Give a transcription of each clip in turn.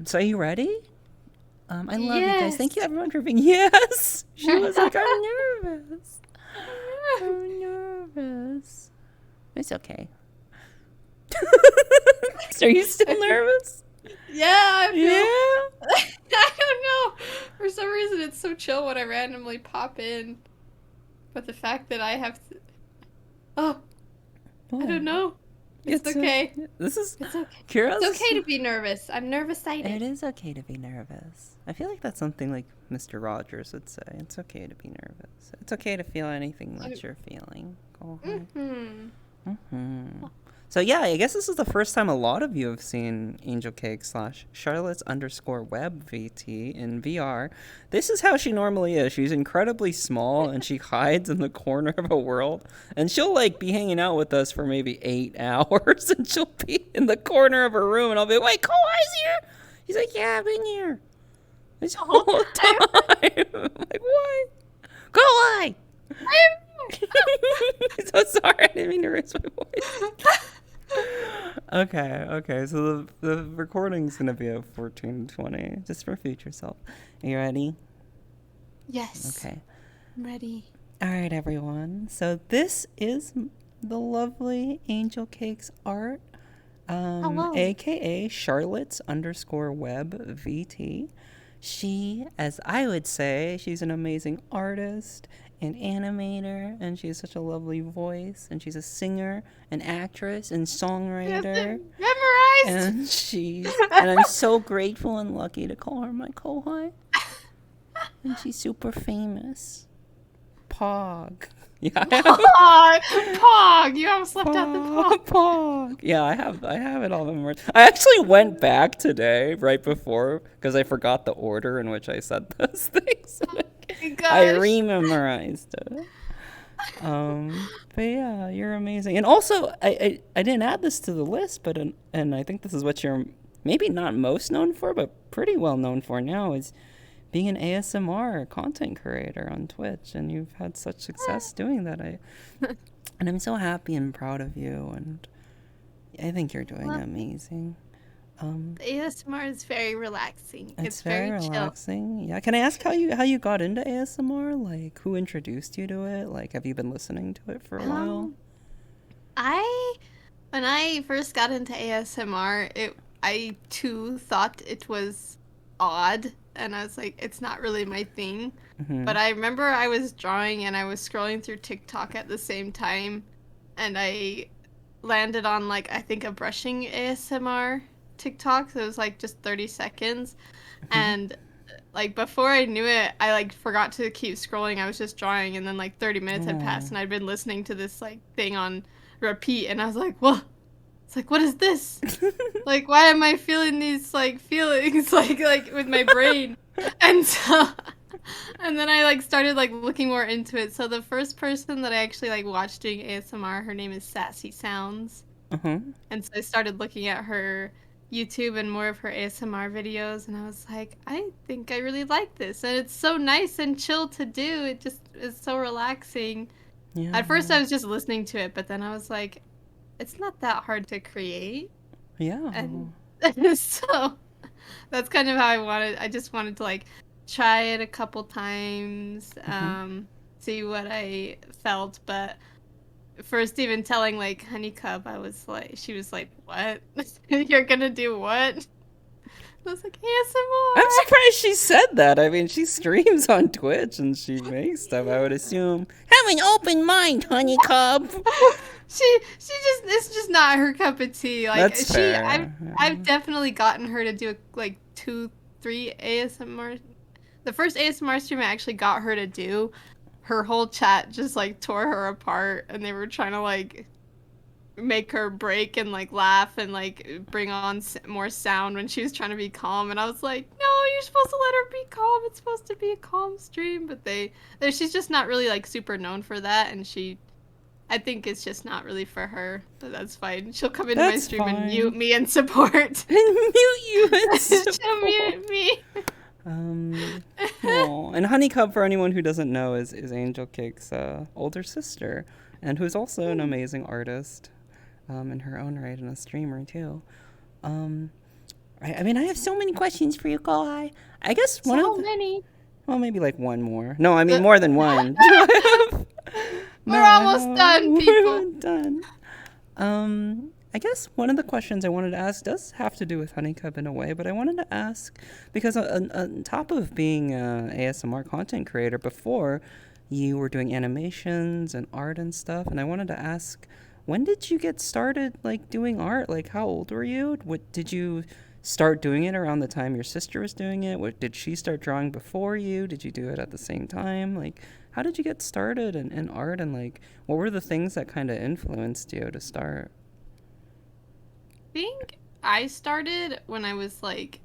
So are you ready? I love you guys. Thank you Yes. everyone for being yes. She was like, I'm nervous. I'm nervous. It's okay. Are you still nervous? Yeah, I Yeah. feel. I don't know. For some reason, it's so chill when I randomly pop in. But the fact that I have to. Oh, I don't know. It's It's okay. this is It's okay. It's Kira's. okay to be nervous. I'm nervous It sighted. is okay to be nervous. I feel like that's something like Mr. Rogers would say. It's okay to be nervous. It's okay to feel anything that you're feeling. Go ahead. Mm-hmm. So yeah, I guess this is the first time a lot of you have seen angelcakes / Charlotte's_web VT in VR. This is how she normally is. She's incredibly small and she hides in the corner of a world. And she'll like be hanging out with us for maybe 8 hours and she'll be in the corner of her room and I'll be like, wait, Kawhi's here? He's like, yeah, I've been here this whole time. I'm like, what? Kawhi! So sorry, I didn't mean to raise my voice. Okay. So the recording's gonna be at 14:20, just for future self. Are you ready? Yes. Okay. I'm ready. All right, everyone. So this is the lovely Angel Cakes art, Hello. aka Charlotte's_web VT. She, as I would say, she's an amazing artist, an animator, and she has such a lovely voice, and she's a singer, an actress, and songwriter. Memorized. And I'm so grateful and lucky to call her my Kohai. And she's super famous. Pog. Yeah, Pog. You almost left out the Pog. Pog. Yeah, I have it all memorized. I actually went back today, right before, because I forgot the order in which I said those things. I rememorized it. But yeah, you're amazing. And also, I didn't add this to the list, but and I think this is what you're maybe not most known for, but pretty well known for now, is being an ASMR content creator on Twitch, and you've had such success doing that. And I'm so happy and proud of you, and I think you're doing amazing. ASMR is very relaxing. It's very relaxing. chill. Yeah. Can I ask how you got into ASMR? Like, who introduced you to it? Like, have you been listening to it for a while? When I first got into ASMR, I too thought it was odd, and I was like, it's not really my thing. Mm-hmm. But I remember I was drawing and I was scrolling through TikTok at the same time, and I landed on like I think a brushing ASMR TikTok. So it was like just 30 seconds, and like before I knew it, I like forgot to keep scrolling. I was just drawing, and then like 30 minutes had passed, and I'd been listening to this like thing on repeat, and I was like, "Whoa!" It's like, what is this? Like, why am I feeling these like feelings like with my brain? And so, and then I like started like looking more into it. So the first person that I actually like watched doing ASMR, her name is Sassy Sounds, and so I started looking at her YouTube and more of her ASMR videos, and I was like, I think I really like this, and it's so nice and chill to do. It just is so relaxing. Yeah. At first, I was just listening to it, but then I was like, it's not that hard to create. Yeah. And so that's kind of how I just wanted to like try it a couple times, see what I felt. But first, even telling like Honeycub, she was like, what? You're gonna do what? I was like, ASMR. I'm surprised she said that. I mean, she streams on Twitch and she makes stuff. I would assume have an open mind, Honeycub. It's just not her cup of tea. Like That's fair. I've definitely gotten her to do like 2-3 ASMR. The first ASMR stream I actually got her to do, her whole chat just like tore her apart, and they were trying to like make her break and like laugh and like bring on more sound when she was trying to be calm, and I was like, no, you're supposed to let her be calm. It's supposed to be a calm stream. But she's just not really like super known for that, and I think it's just not really for her, but that's fine. She'll come into my stream and mute me and support. Mute you and support. She'll mute me. And Honeycub, for anyone who doesn't know, is Angel Cake's older sister, and who's also an amazing artist in her own right, and a streamer too. I mean, I have so many questions for you, Kohai. I guess one of So the, many. well, maybe like one more. No, I mean The- more than one. We're No, I almost done, have. people. We're done. I guess one of the questions I wanted to ask does have to do with Honeycup in a way, but I wanted to ask because on top of being a ASMR content creator before, you were doing animations and art and stuff, and I wanted to ask, when did you get started like doing art? Like, how old were you? What did you start doing it around the time your sister was doing it? What did she start drawing before you? Did you do it at the same time? Like, how did you get started in art, and like what were the things that kind of influenced you to start? Think I started when I was like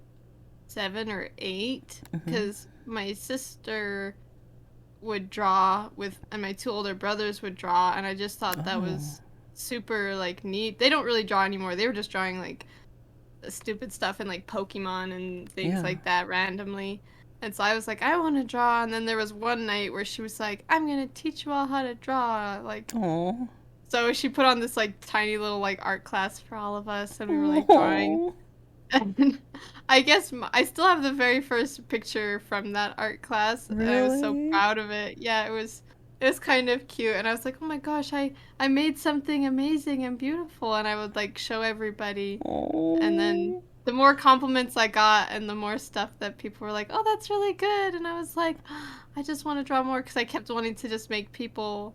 7 or 8 Mm-hmm. because my sister would draw with, and my two older brothers would draw, and I just thought that Oh, was super like neat. They don't really draw anymore. They were just drawing like stupid stuff and like Pokemon and things yeah. like that randomly. And so I was like, I want to draw. And then there was one night where she was like, I'm gonna teach you all how to draw. Like, Oh. so she put on this like tiny little like art class for all of us, and we were like drawing. Oh. And I guess I still have the very first picture from that art class, and I was so Really? proud of it. Yeah, it was kind of cute, and I was like, oh my gosh, I made something amazing and beautiful, and I would like show everybody. And then Oh. the more compliments I got, and the more stuff that people were like, oh, that's really good, and I was like, I just want to draw more because I kept wanting to just make people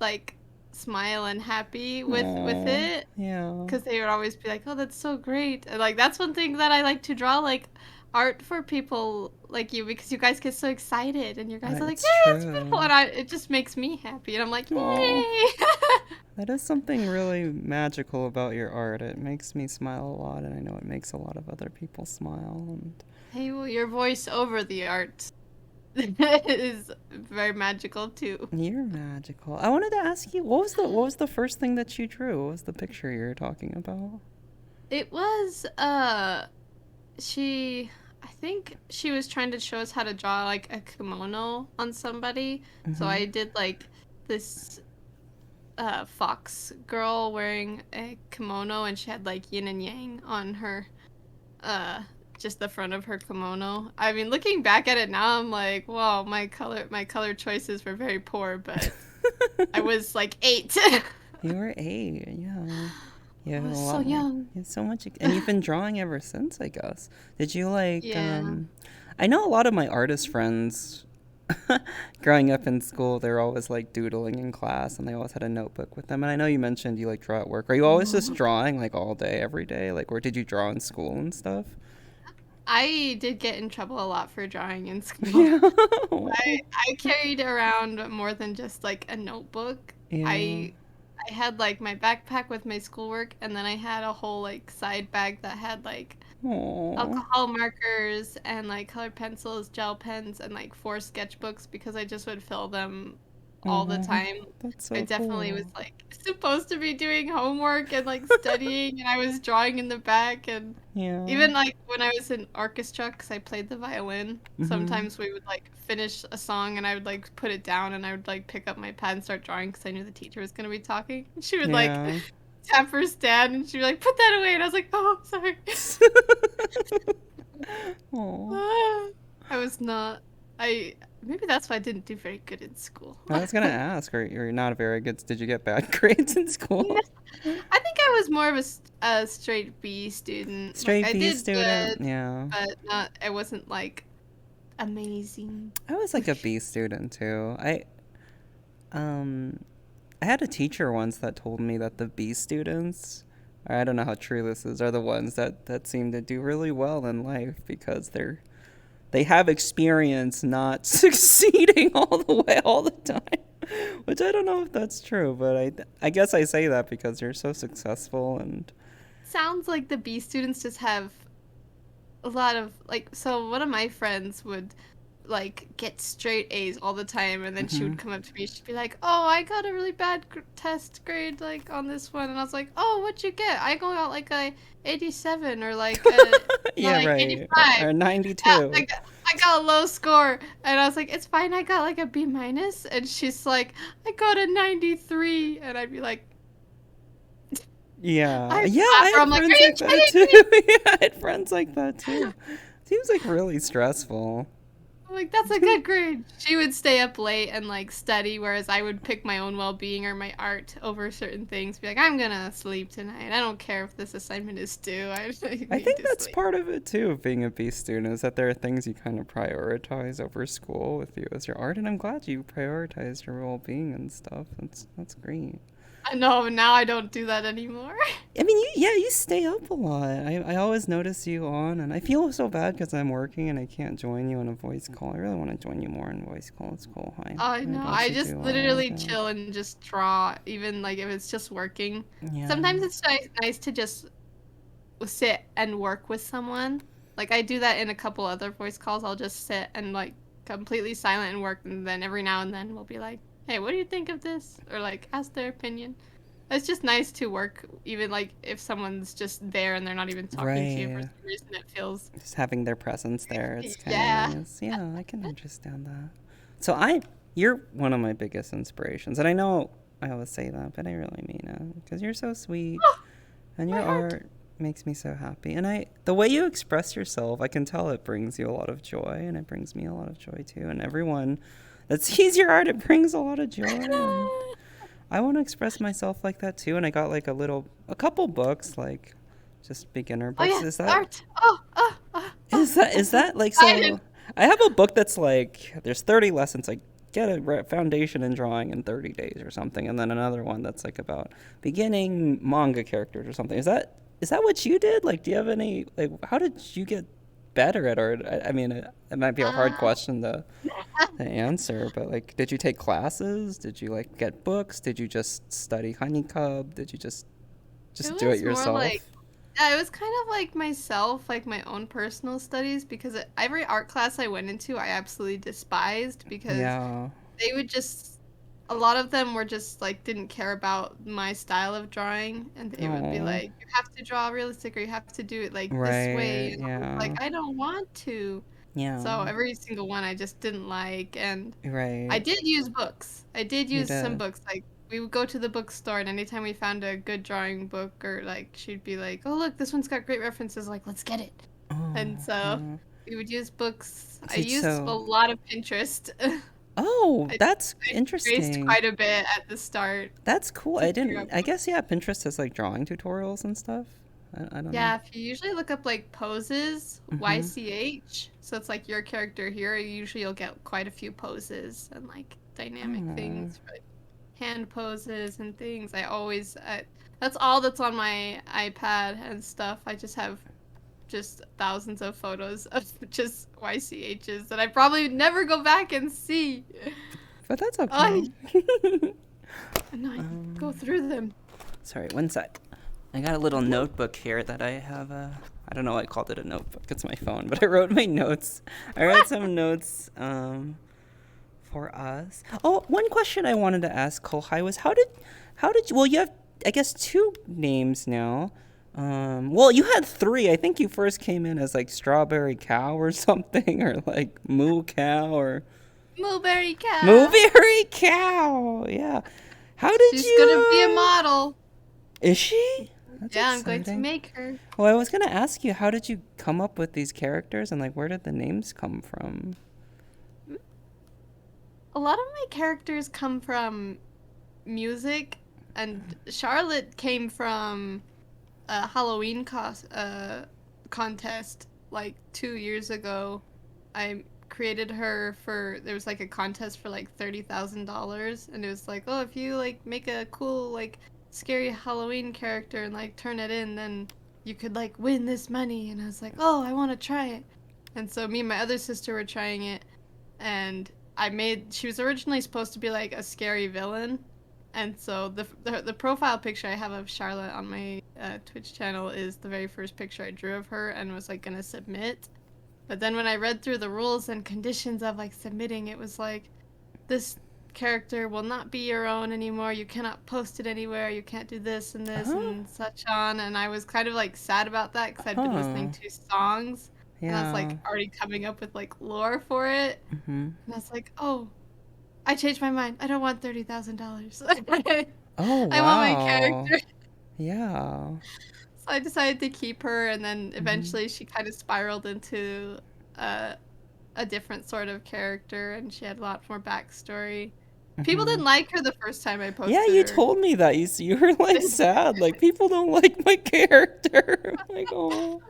like smile and happy with Oh. it Yeah. because they would always be like, "Oh, that's so great!" And like that's one thing that I like to draw, like art for people like you, because you guys get so excited and you guys are like, It's "Yeah, it's beautiful," true. and it just makes me happy, and I'm like, Oh. "Yay!" That is something really magical about your art. It makes me smile a lot, and I know it makes a lot of other people smile. And Hey, well, your voice over the art is very magical too. you're magical. I wanted to ask you, what was the first thing that you drew? What was the picture you were talking about? It was she I think she was trying to show us how to draw like a kimono on somebody. So Mm-hmm. I did like this fox girl wearing a kimono, and she had like yin and yang on her uh just the front of her kimono. I mean, looking back at it now, I'm like, wow, my color choices were very poor, but I was like 8. You were 8, yeah. You I have a was so lot more. young. You have so much, and you've been drawing ever since, I guess. Did you like? Yeah. I know a lot of my artist friends. Growing up in school, they were always like doodling in class, and they always had a notebook with them. And I know you mentioned you like draw at work. Are you always just drawing like all day, every day? Like, or did you draw in school and stuff? I did get in trouble a lot for drawing in school. Yeah. I carried around more than just like a notebook. Yeah. I had like my backpack with my schoolwork, and then I had a whole like side bag that had like Oh. alcohol markers and like colored pencils, gel pens, and like 4 sketchbooks because I just would fill them all the Oh. time. That's I so definitely was cool. like supposed to be doing homework and like studying, and I was drawing in the back. And Yeah. even like when I was in orchestra, because I played the violin, Mhm. sometimes we would like finish a song and I would like put it down and I would like pick up my pad and start drawing because I knew the teacher was going to be talking. She would like Yeah. tap her stand and she'd be like, put that away. And I was like, oh, sorry. Oh. I was not. I maybe that's why I didn't do very good in school. I was gonna ask, or you're not very good. Did you get bad grades in No, school? I think I was more of a straight B student. Like Straight I B did student. good, Yeah. but not. I wasn't like amazing. I was like a B student too. Um I had a teacher once that told me that the B students, or I don't know how true this is, are the ones that seem to do really well in life because they have experience not succeeding all the way all the time. Which I don't know if that's true, but I guess I say that because you're so successful and Sounds like the B students just have a lot of like. So one of my friends would like get straight A's all the time, and then she hmm would come up to me, she'd be like, oh, I got a really bad test grade like on this one. And I was like, oh, what'd you get? I got like a 87 or like a yeah, like right. 85. Or Yeah, 92. I got a low score, and I was like, it's fine, I got like a B minus. And she's like, I got a 93. And I'd be like, Yeah, I yeah, I slap her. had I'm like, friends are you like that kidding too. me? Yeah, I had friends like that too. Seems like really stressful. I'm like, that's a good grade. She would stay up late and like study, whereas I would pick my own well-being or my art over certain things. Be like, I'm gonna sleep tonight. I don't care if this assignment is due. I I need think to that's sleep. part of it too, of being a B student, is that there are things you kind of prioritize over school with you as your art, and I'm glad you prioritize your well-being and stuff. That's great. I know now I don't do that anymore. I mean, yeah, you stay up a lot. I always notice you on, and I feel so bad because I'm working and I can't join you on a voice call. I really want to join you more in voice call. It's cool. I I know. watch I you just do all of literally that. chill and just draw, even like if it's just working. Yeah. Sometimes it's nice to just sit and work with someone. Like I do that in a couple other voice calls. I'll just sit and like completely silent and work, and then every now and then we'll be like, "Hey, what do you think of this?" Or like ask their opinion. It's just nice to work, even like if someone's just there and they're not even talking to you for Right. some reason. It feels, Just having their presence there, it's kind of yeah. nice. Yeah, I can understand that. So you're one of my biggest inspirations, and I know I always say that, but I really mean it because you're so sweet, Oh, and my your heart. art makes me so happy. And the way you express yourself, I can tell it brings you a lot of joy, and it brings me a lot of joy too. And everyone that sees your art, it brings a lot of joy, and I want to express myself like that too. And I got like a couple books, like just beginner Oh books. yeah, art. Oh, oh, oh, oh. I'm Is so that like excited. so? I have a book that's like there's 30 lessons, like get a foundation in drawing in 30 days or something, and then another one that's like about beginning manga characters or something. Is that what you did? Like, do you have any like? How did you get better at art? I mean, it might be a hard Uh, question to answer, but like, did you take classes? Did you like get books? Did you just study honeycomb? Did you it just do it was more like, yourself? yeah, it was kind of like myself, like my own personal studies, because every art class I went into, I absolutely despised because Yeah. they would just, a lot of them were just like, didn't care about my style of drawing, and they would be Oh. like, you have to draw realistic or you have to do it like this way. Right. And I was like, Yeah. I don't want to. Yeah. So every single one I just didn't like, and I Right. did use books. I did You use some did. books. Like we would go to the bookstore, and anytime we found a good drawing book, or like she'd be like, "Oh, look, this one's got great references. Like, let's get it." Oh, And so yeah. we would use books. I See, used a so, lot of Pinterest. oh, I, that's I traced interesting. quite a bit at the start That's cool. to I figure didn't, out I what. guess, yeah, Pinterest has like drawing tutorials and stuff. I don't know. Yeah, if you usually look up like poses, Mm-hmm. YCH, so it's like your character here, usually you'll get quite a few poses and like dynamic Oh, things, hand poses and things. That's all that's on my iPad and stuff. I just have just thousands of photos of just YCHs that I probably never go back and see. but that's I okay. and I go um, through them. sorry, one sec. I got a little notebook here that I have. I don't know why I called it a notebook. It's my phone, but I wrote my notes. I wrote some notes. For us. Oh, one question I wanted to ask Kohai was how did you, well, you have, I guess, two names now. Well, you had three. I think you first came in as like Strawberry Cow or something, or like Moo Cow or Mulberry Cow. Mooberry Cow. Yeah. How did She's gonna be a you, model. is she? That's Yeah, I'm going to exciting. make her. Well, I was gonna ask you, how did you come up with these characters and like where did the names come from? A lot of my characters come from music, and Charlotte came from a Halloween contest like 2 years ago. I created her for there was like a contest for like $30,000, and it was like, oh, if you like make a cool like scary Halloween character and like turn it in, then you could like win this money. And I was like, oh, I want to try it. And so me and my other sister were trying it, and she was originally supposed to be like a scary villain, and so the profile picture I have of Charlotte on my Twitch channel is the very first picture I drew of her and was like gonna submit. But then when I read through the rules and conditions of like submitting, it was like, this character will not be your own anymore. You cannot post it anywhere. You can't do this Huh? and such on. And I was kind of like sad about that because I'd been listening Huh. to songs, and I was Yeah. like already coming up with like lore for it. Mm-hmm. And I was like, oh, I changed my mind. I don't want $30,000. Oh, I want my wow. character. Yeah. So I decided to keep her, and then Hmm. eventually she kind of spiraled into a, a different sort of character, and she had a lot more backstory. People Hmm. didn't like her the first time I Yeah, posted you her. told me that. You were like sad. Like people don't like my character. I'm like, oh.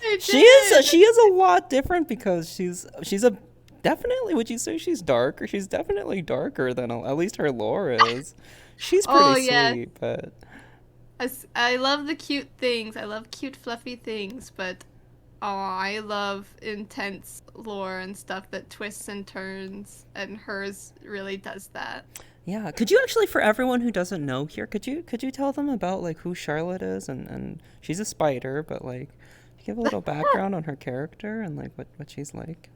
I did. She is a lot different because she's a definitely, would you say she's darker? She's definitely darker than at least her lore is. She's pretty Oh yeah, sweet, but I love the cute things. I love cute fluffy things, but oh, I love intense lore and stuff that twists and turns, and hers really does that. yeah. Could you actually, for everyone who doesn't know here, could you tell them about like who Charlotte is, and she's a spider, but like give a little background on her character and like what she's like.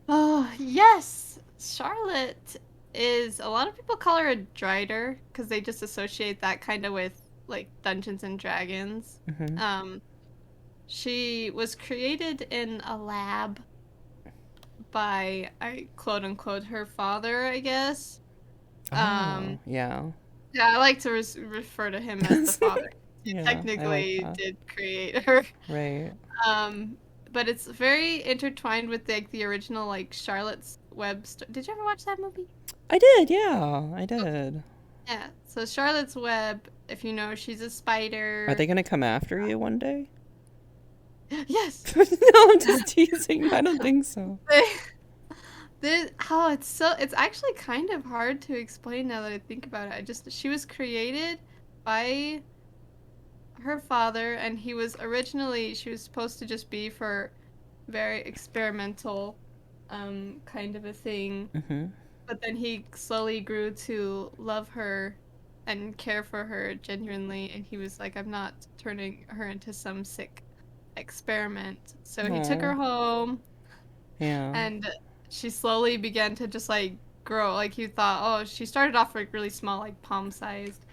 Oh, yes. Charlotte is a lot of people call her a Drider because they just associate that kind of with like Dungeons and Dragons. Hmm. Um, she was created in a lab by I quote unquote her father, I guess. Oh, Um, yeah. yeah, I like to refer to him as the father. He Yeah, I like technically that. did create her. Right. Um, but it's very intertwined with like the original like Charlotte's Web. Did you ever watch that movie? I did, yeah, I did. Yeah. So Charlotte's Web, if you know, she's a Are they spider. gonna come after you one day? Yes. No, I'm just teasing. I don't think so. Oh, it's actually kind of hard to explain now that I think about it. I just she was created by her father, and he was originally she was supposed to just be for very experimental kind of a thing. Hmm. But then he slowly grew to love her and care for her genuinely, and he was like, I'm not turning her into some sick experiment. So he took her Oh, home, yeah. and she slowly began to just like grow. Like he thought, oh, she started off like really small, like palm sized.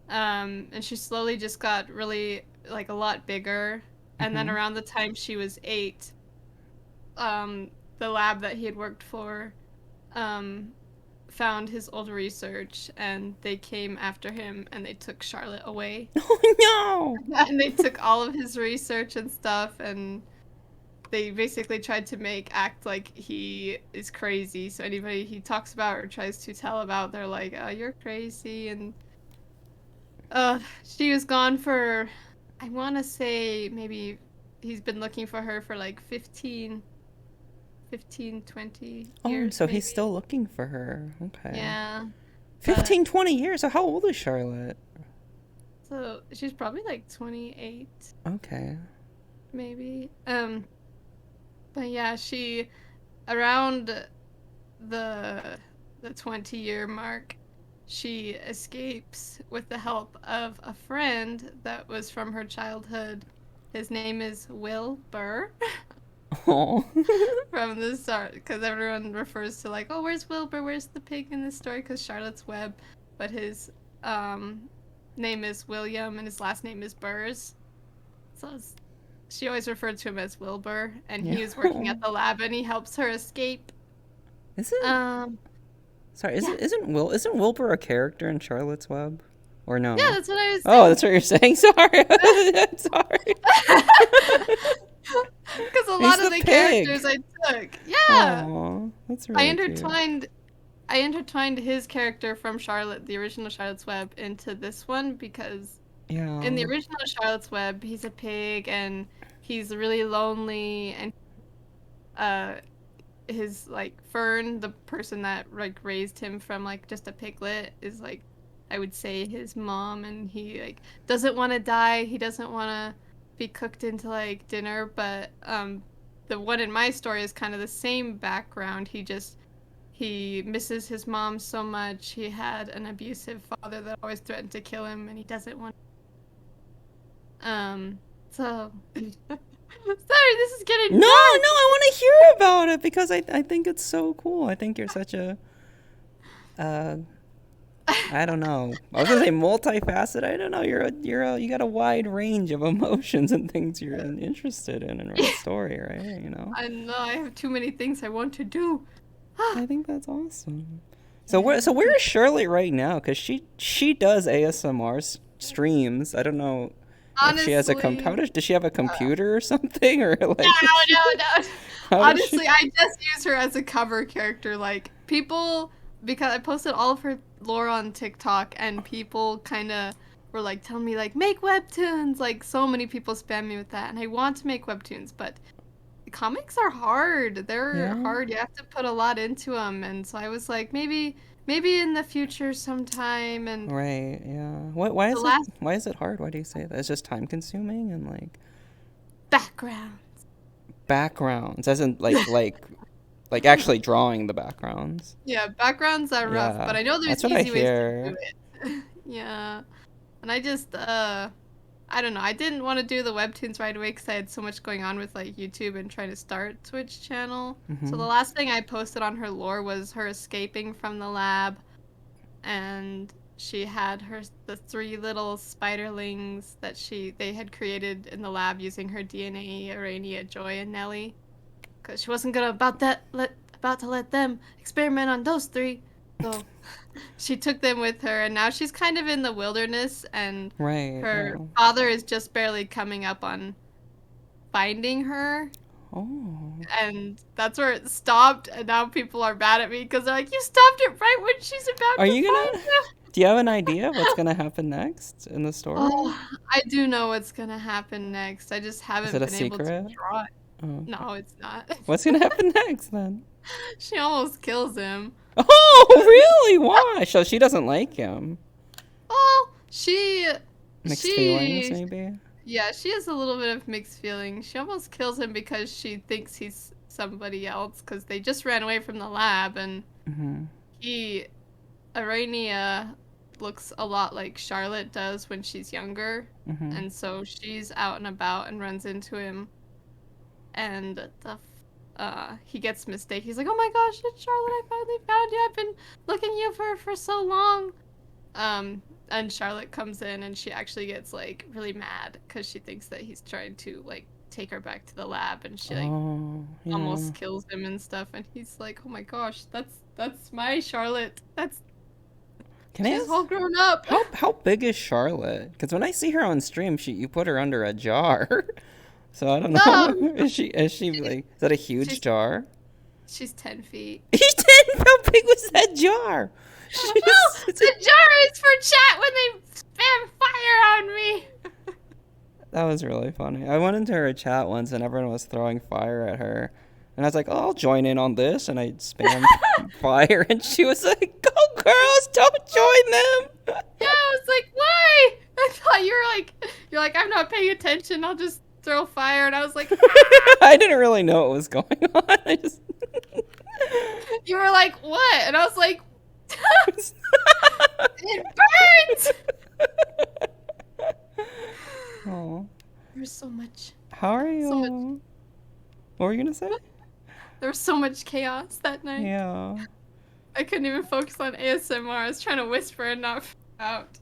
And she slowly just got really like a lot bigger. And then Hmm. around the time she was 8, um, the lab that he had worked for, um, found his old research and they came after him and they took Charlotte away. Oh no! And they took all of his research and stuff and they basically tried to make act like he is crazy. So anybody he talks about or tries to tell about, they're like, "Oh, you're crazy." And she was gone for I want to say maybe he's been looking for her for like 20 Oh, years so he's maybe. still looking for her. Okay. Yeah. But 15, 20 years. So how old is Charlotte? so she's probably like 28, Okay. maybe. But yeah, she around the the 20-year mark, she escapes with the help of a friend that was from her childhood. His name is Will Burr Oh. from the start, because everyone refers to like, oh, where's Wilbur? Where's the pig in this story? Because Charlotte's Web, but his name is William and his last name is Burrs. So she always referred to him as Wilbur, and Yeah. he was working at the lab, and he helps her escape. Isn't Um, sorry, yeah, isn't Wilbur a character in Charlotte's Web? Or yeah, no? that's what I was Oh, saying. that's what you're saying. Sorry. I'm sorry. Because a He's lot of the the pig. characters I took, yeah, Oh, that's I really cute. intertwined. I intertwined his character from Charlotte, the original Charlotte's Web, into this one because in the Yeah. original Charlotte's Web, he's a pig and he's really lonely, and uh, his like Fern, the person that like raised him from like just a piglet, is like I would say his mom, and he like doesn't want to die. He doesn't want to be cooked into like dinner, but the one in my story is kind of the same background. He misses his mom so much. He had an abusive father that always threatened to kill him, and he doesn't want. So sorry, this is No, getting no, dark. I want to hear about it because I think it's so cool. I think you're such a uh I don't know. I was gonna say multifaceted. I don't know. You got a wide range of emotions and things you're interested in and write story, right? You know. I know I have too many things I want to do. I think that's awesome. So Yeah. where is Shirley right now? Cause she does ASMRs. streams. I don't know if she has a Honestly, does she have a computer or something, or like no. how does she? Honestly, I just use her as a cover character. Like people, because I posted all of her lore on TikTok, and people kind of were like telling me like make webtoons. Like so many people spam me with that, and I want to make webtoons, but comics are hard. They're Yeah. hard. You have to put a lot into them, and so I was like maybe in the future sometime. And Right. Yeah. the last Why is it hard? Why do you say that? It's just time consuming and like background. backgrounds, as in like actually drawing the backgrounds. Yeah, backgrounds are rough, Yeah. but I know there's That's what I easy ways to do hear. it. Yeah. And I just I don't know. I didn't want to do the webtoons right away because I had so much going on with like YouTube and trying to start Twitch channel. So the Mhm. last thing I posted on her lore was her escaping from the lab, and she had the three little spiderlings that they had created in the lab using her DNA, Arania, Joy, and Nellie, because she wasn't gonna about to let them experiment on those three. So she took them with her, and now she's kind of in the wilderness, and Right. her Yeah. father is just barely coming up on finding her. Oh. And that's where it stopped, and now people are mad at me because they're like, you stopped it right when she's about Are to you find gonna? Do you have an idea of what's gonna happen next in the story? Oh, I do know what's gonna happen next. I just Is it haven't a been able to secret? draw it. Oh, okay. No, it's not. What's gonna happen next then? She almost kills him. Oh, really? Why? So she doesn't like him. Oh, Mixed feelings, she, maybe. yeah, she has a little bit of mixed feelings. She almost kills him because she thinks he's somebody else because they just ran away from the lab, and Mhm. he, Arania, looks a lot like Charlotte does when she's younger, Mhm. and so she's out and about and runs into him, and he gets mistaken. He's like, "Oh my gosh, it's Charlotte! I finally found you. I've been looking you for so long." And Charlotte comes in, and she actually gets like really mad because she thinks that he's trying to like take her back to the lab, and she like Oh, yeah. almost kills him and stuff. And he's like, "Oh my gosh, that's my Charlotte. That's Can I she's ask all grown up." how big is Charlotte? Because when I see her on stream, you put her under a jar. So I don't know. Um, Is she she's like is that a huge she's jar? she's 10 feet. He's 10. How big was that jar? Well, It's the jar is for chat when they spam fire on me. That was really funny. I went into her chat once and everyone was throwing fire at her. And I was like, oh, I'll join in on this. And I spammed fire. And she was like, go, girls, don't join them. Yeah, I was like, why? I thought you're like, I'm not paying attention. I'll just throw fire. And I was like, I didn't really know what was going on. I just. you were like, what? And I was like, it burns. Oh. There was so much, How are so much. you? What were you going to say? There was so much chaos that night. Yeah. I couldn't even focus on ASMR. I was trying to whisper and not out.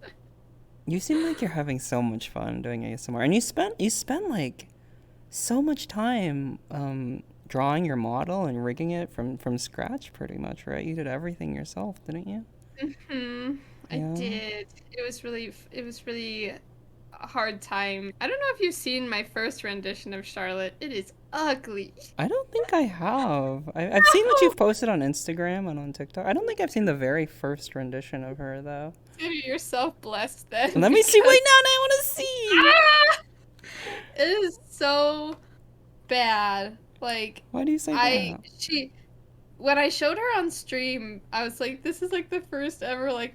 You seem like you're having so much fun doing ASMR. And you spent like so much time drawing your model and rigging it from scratch pretty much, right? You did everything yourself, didn't you? I Yeah. did. It was really a hard time. I don't know if you've seen my first rendition of Charlotte. It is ugly. I don't think I have. I've seen what you've posted on Instagram and on TikTok. I don't think I've seen the very first rendition of her though. Consider yourself blessed then. Let me see. Because Wait, now I want to see. ah! It is so bad. Like Why do you say that? when I showed her on stream, I was like, this is like the first ever like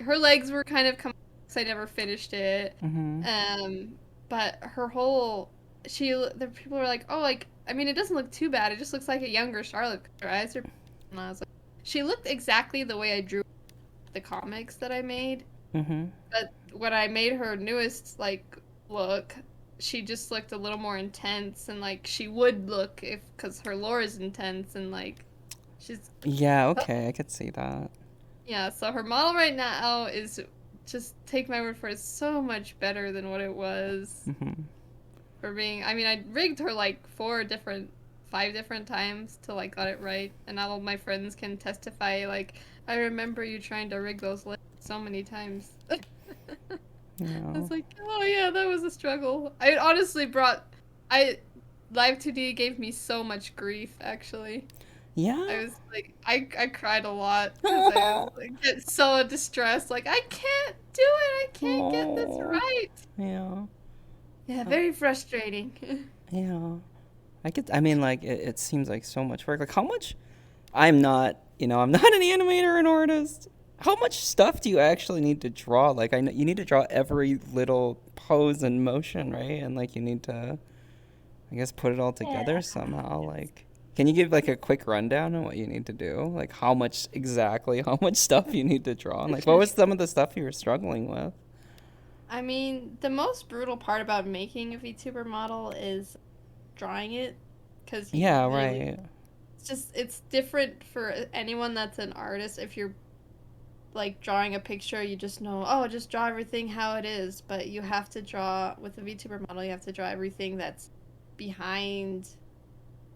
her legs were kind of coming because I never finished it. Mm-hmm. But her whole the people were like, oh, like I mean, it doesn't look too bad. It just looks like a younger Charlotte. Her eyes are, and I was like, she looked exactly the way I drew the comics that I made. Mm-hmm. But when I made her newest like look, she just looked a little more intense, and like she would look if because her lore is intense, and like she's Yeah. Okay, I could see that. yeah. So her model right now is just take my word for it, so much better than what it was Mm-hmm. for being. I mean, I rigged her like 5 different times till I got it right, and all my friends can testify. Like I remember you trying to rig those legs so many times. I Yeah. was like, oh yeah, that was a struggle. I honestly I Live 2D gave me so much grief, actually. I Yeah. was like, I cried a lot because I was like get so distressed. Like, I can't do it. I can't get this Oh. right. Yeah. Yeah, Uh, very frustrating. yeah. I mean, like, it seems like so much work. Like, how much? I'm not, I'm not an animator or an artist. How much stuff do you actually need to draw? Like, I know you need to draw every little pose and motion, right? And, like, you need to, I guess, put it all Yeah. together somehow. Like, can you give, like, a quick rundown on what you need to do? Like, how much stuff you need to draw? And, like, what was some of the stuff you were struggling with? I mean, the most brutal part about making a VTuber model is drawing it, because you Yeah, really, right. it's different for anyone that's an artist. If you're like drawing a picture, you just know, oh, just draw everything how it is. But you have to draw with a VTuber model. You have to draw everything that's behind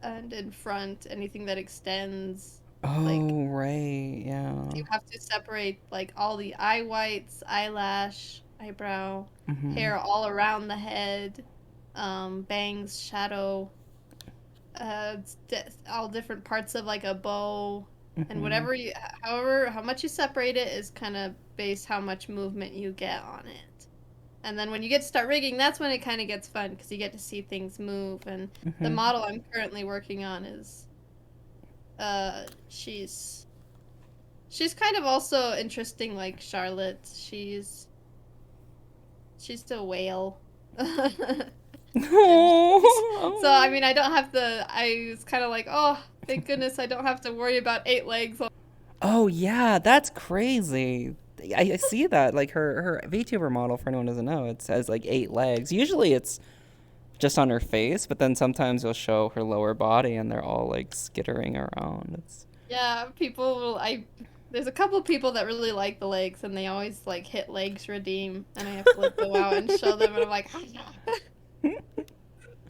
and in front, anything that extends. Like, Oh, right. Yeah. you have to separate like all the eye whites, eyelash, eyebrow, Mm-hmm. hair all around the head, bangs, shadow, all different parts of like a bow, and Mm-hmm. whatever you, however, how much you separate it is kind of based how much movement you get on it. And then when you get to start rigging, that's when it kind of gets fun because you get to see things move. And the Mm-hmm. model I'm currently working on is, uh, she's kind of also interesting like Charlotte. She's a whale. And so I Oh. mean, I don't have to. I was kind of like, oh, thank goodness I don't have to worry about 8 legs. Oh yeah, that's crazy. I see that. Like her VTuber model, for anyone who doesn't know, it says like 8 legs. Usually it's just on her face, but then sometimes you'll show her lower body and they're all like skittering around. It's Yeah, people will. There's a couple people that really like the legs, and they always like hit legs redeem, and I have to like go out and show them, and I'm like,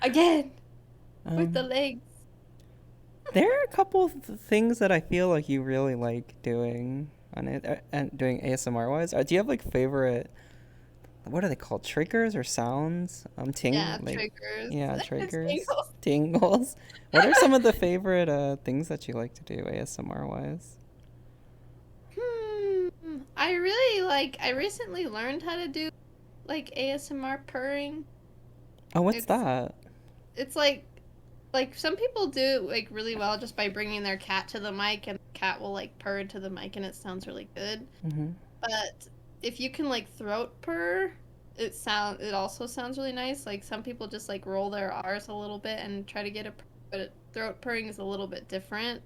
again with the um legs. there are a couple of things that I feel like you really like doing on it and doing ASMR wise. Do you have like favorite, what are they called? Triggers or sounds? Yeah, Like, triggers. yeah, triggers, Tingles. tingles. What are some of the favorite things that you like to do ASMR wise? I really like. I recently learned how to do like ASMR purring. Oh, what's It's that? it's like some people do like really well just by bringing their cat to the mic, and the cat will like purr into the mic and it sounds really good. Mm-hmm. But if you can like throat purr, it also sounds really nice. Like some people just like roll their R's a little bit and try to get a purr, but throat purring is a little bit different.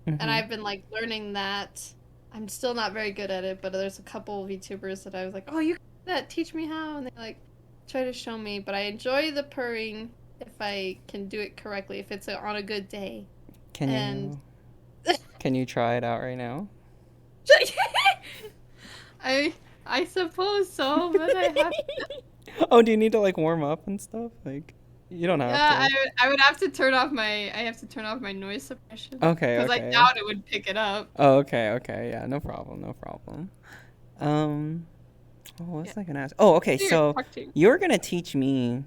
And Mm-hmm. I've been like learning that. I'm still not very good at it, but there's a couple of VTubers that I was like, "Oh, you can do that, teach me how." And they like try to show me, but I enjoy the purring if I can do it correctly, if it's on a good day. Can And you can you try it out right now? I I suppose so, but I have. Oh, do you need to like warm up and stuff? Like, you don't have Yeah, to. I would have to turn off my noise suppression Okay, because I okay. doubt it would pick it up. Oh, okay, okay. Yeah, no problem, no problem. Um, what Yeah. was I gonna ask? Oh, okay. Here, So talk to you. you're gonna teach me,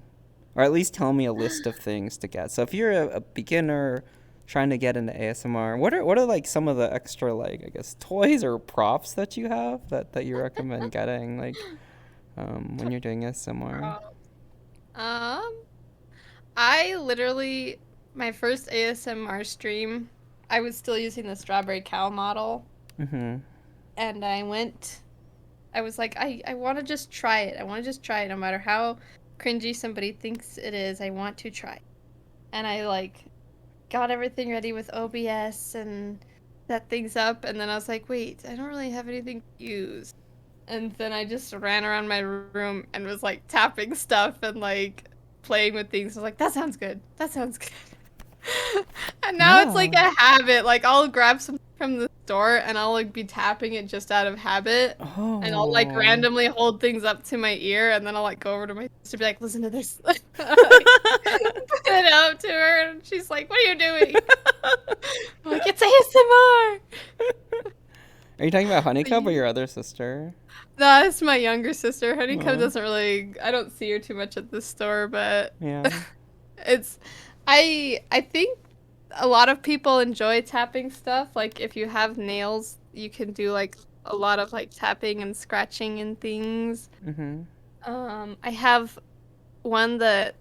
or at least tell me a list of things to get. So if you're a beginner trying to get into ASMR, what are like some of the extra like I guess toys or props that you have that you recommend getting like when you're doing ASMR? Props. Um, I literally my first ASMR stream, I was still using the strawberry cow model, Mm-hmm. and I was like, I want to just try it. I want to just try it, no matter how cringy somebody thinks it is. I want to try. And I like got everything ready with OBS and set things up, and then I was like, wait, I don't really have anything to use. And then I just ran around my room and was like tapping stuff and like playing with things. I was like, that sounds good. That sounds good. And now it's like Yeah. a habit. Like I'll grab something from the store and I'll like be tapping it just out of habit. And I'll like Oh. randomly hold things up to my ear and then I'll like go over to my sister and be like, listen to this. Like, put it up to her and she's like, what are you doing? I'm like, it's ASMR. Are you talking about Are Honeycup or you? your other sister? That's my younger sister. Honeycomb Oh, doesn't really. I don't see her too much at the store, but yeah. it's. I think a lot of people enjoy tapping stuff. Like if you have nails, you can do like a lot of like tapping and scratching and things. Mm-hmm. I have one that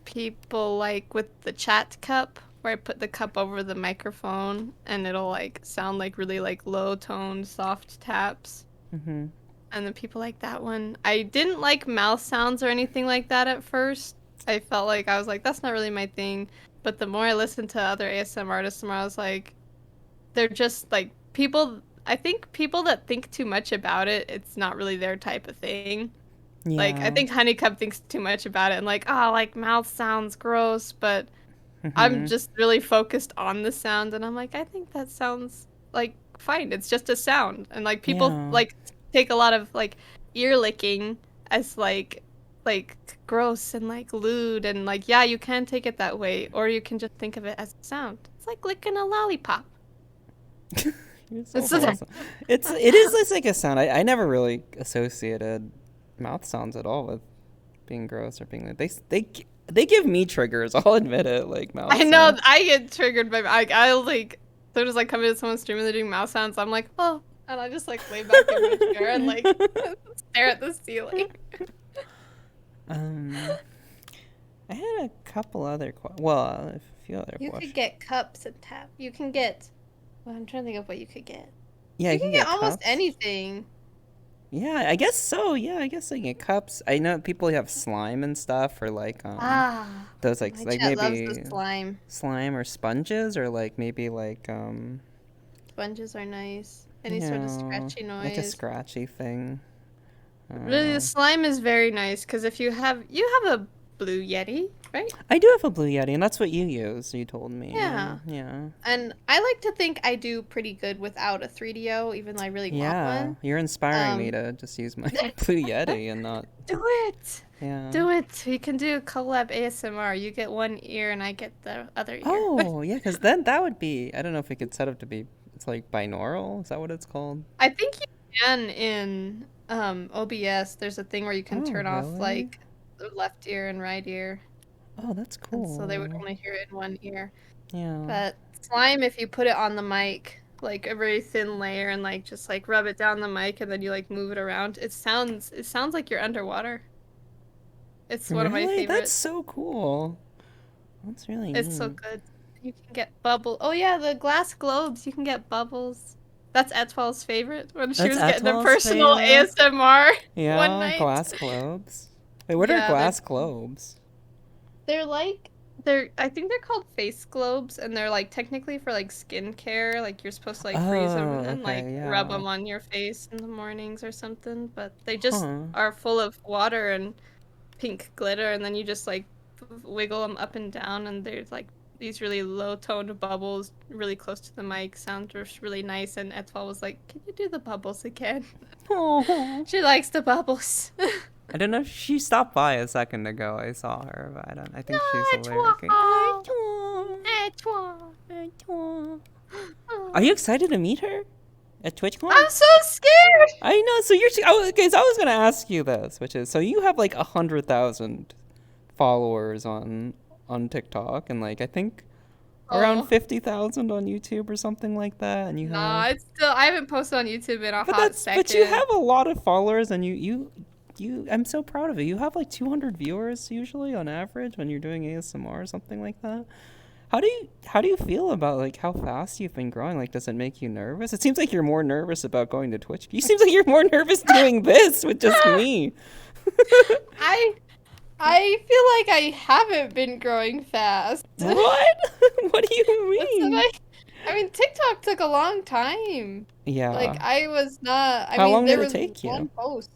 people like with the chat cup where I put the cup over the microphone and it'll like sound like really like low toned soft taps. Mm-hmm. And the people like that one. I didn't like mouth sounds or anything like that at first. I felt like I was like that's not really my thing. But the more I listened to other ASM artists, the more I was like they're just like people I think people that think too much about it, it's not really their type of thing. Like I Yeah. think Honeycup thinks too much about it and like, oh, like mouth sounds gross, but I'm Mm-hmm. just really focused on the sound and I'm like, I think that sounds like fine. It's just a sound. And like people Yeah. like take a lot of like ear licking as like gross and like lewd and like yeah, you can take it that way or you can just think of it as a sound. It's like licking a lollipop. You're so It's just, wholesome. It's like a sound. I never really associated mouth sounds at all with being gross or being like they give me triggers. I'll admit it. Like mouth I know sounds. I get triggered by I like they're just like coming to someone's stream and they're doing mouse sounds. I'm like, oh, and I just like lay back in my chair and like stare at the ceiling. um, I had a couple other well, a few other You could questions. get cups and tap. You can get. Well, I'm trying to think of what you could get. Yeah, You you can can get get almost cups. anything. Yeah, I guess so. Yeah, I guess I can get cups. I know people have slime and stuff, or like Ah, those my like chat loves the maybe slime. slime or sponges, or like maybe like Sponges are nice. Any you sort of know, scratchy like a noise. scratchy thing. Really, the Uh, slime is very nice because if you have a blue yeti, right? I do have a blue yeti, and that's what you use. You told me, Yeah. and yeah, And I like to think I do pretty good without a 3DO, even though I really want yeah. one. You're inspiring me Um, to just use my blue yeti and not do it! yeah. Do it! We can do a collab ASMR. You get one ear and I get the other ear. Oh yeah, because then that would be. I don't know if we could set up to be. It's like binaural. Is that what it's called? I think you can in OBS. There's a thing where you can Oh turn off really? like the left ear and right ear, Oh, that's and so they would cool. only hear it in one ear. Yeah. But slime, if you put it on the mic, like a very thin layer, and like just like rub it down the mic, and then you like move it around, it sounds like you're underwater. It's one of my Really? That's favorites. so cool. That's really It's so neat. good. You can get bubble. Oh yeah, the glass globes. You can get bubbles. That's Etwell's favorite when she That's was getting a Atwell's personal favorite. ASMR one Yeah, night. glass globes. Wait, what are Yeah, glass globes? they're like they're I think they're called face globes and they're like technically for like skincare. Like you're supposed to like freeze them Oh, and like okay, rub yeah. them on your face in the mornings or something. But they just Huh. are full of water and pink glitter, and then you just like wiggle them up and down, and there's like these really low toned bubbles really close to the mic. Sound just really nice. And Etwal was like, "Can you do the bubbles again?" Oh. She likes the bubbles. I don't know if she stopped by a second ago. I saw her, but I don't. I No, think she's Etwal, lurking. Atwa. Etwal. Atwa. Are you excited to meet her at TwitchCon? I'm so scared. I know. So you're. Okay, so I was gonna ask you this, which is, so you have like 100,000 followers on TikTok, and like I think around Oh. 50,000 on YouTube or something like that, and you Nah, have. it's still I haven't posted on YouTube in a hot But you second. have a lot of followers, and you. I'm so proud of you. You have like 200 viewers usually on average when you're doing ASMR or something like that. How do you feel about like how fast you've been growing? Like, does it make you nervous? It seems like you're more nervous about going to Twitch. You seems like you're more nervous doing this with just me. I I feel like I haven't been growing fast. What? What do you That's what mean? I mean, TikTok took a long time. Like Yeah. I was not. I How mean, long did there it was take one you? post.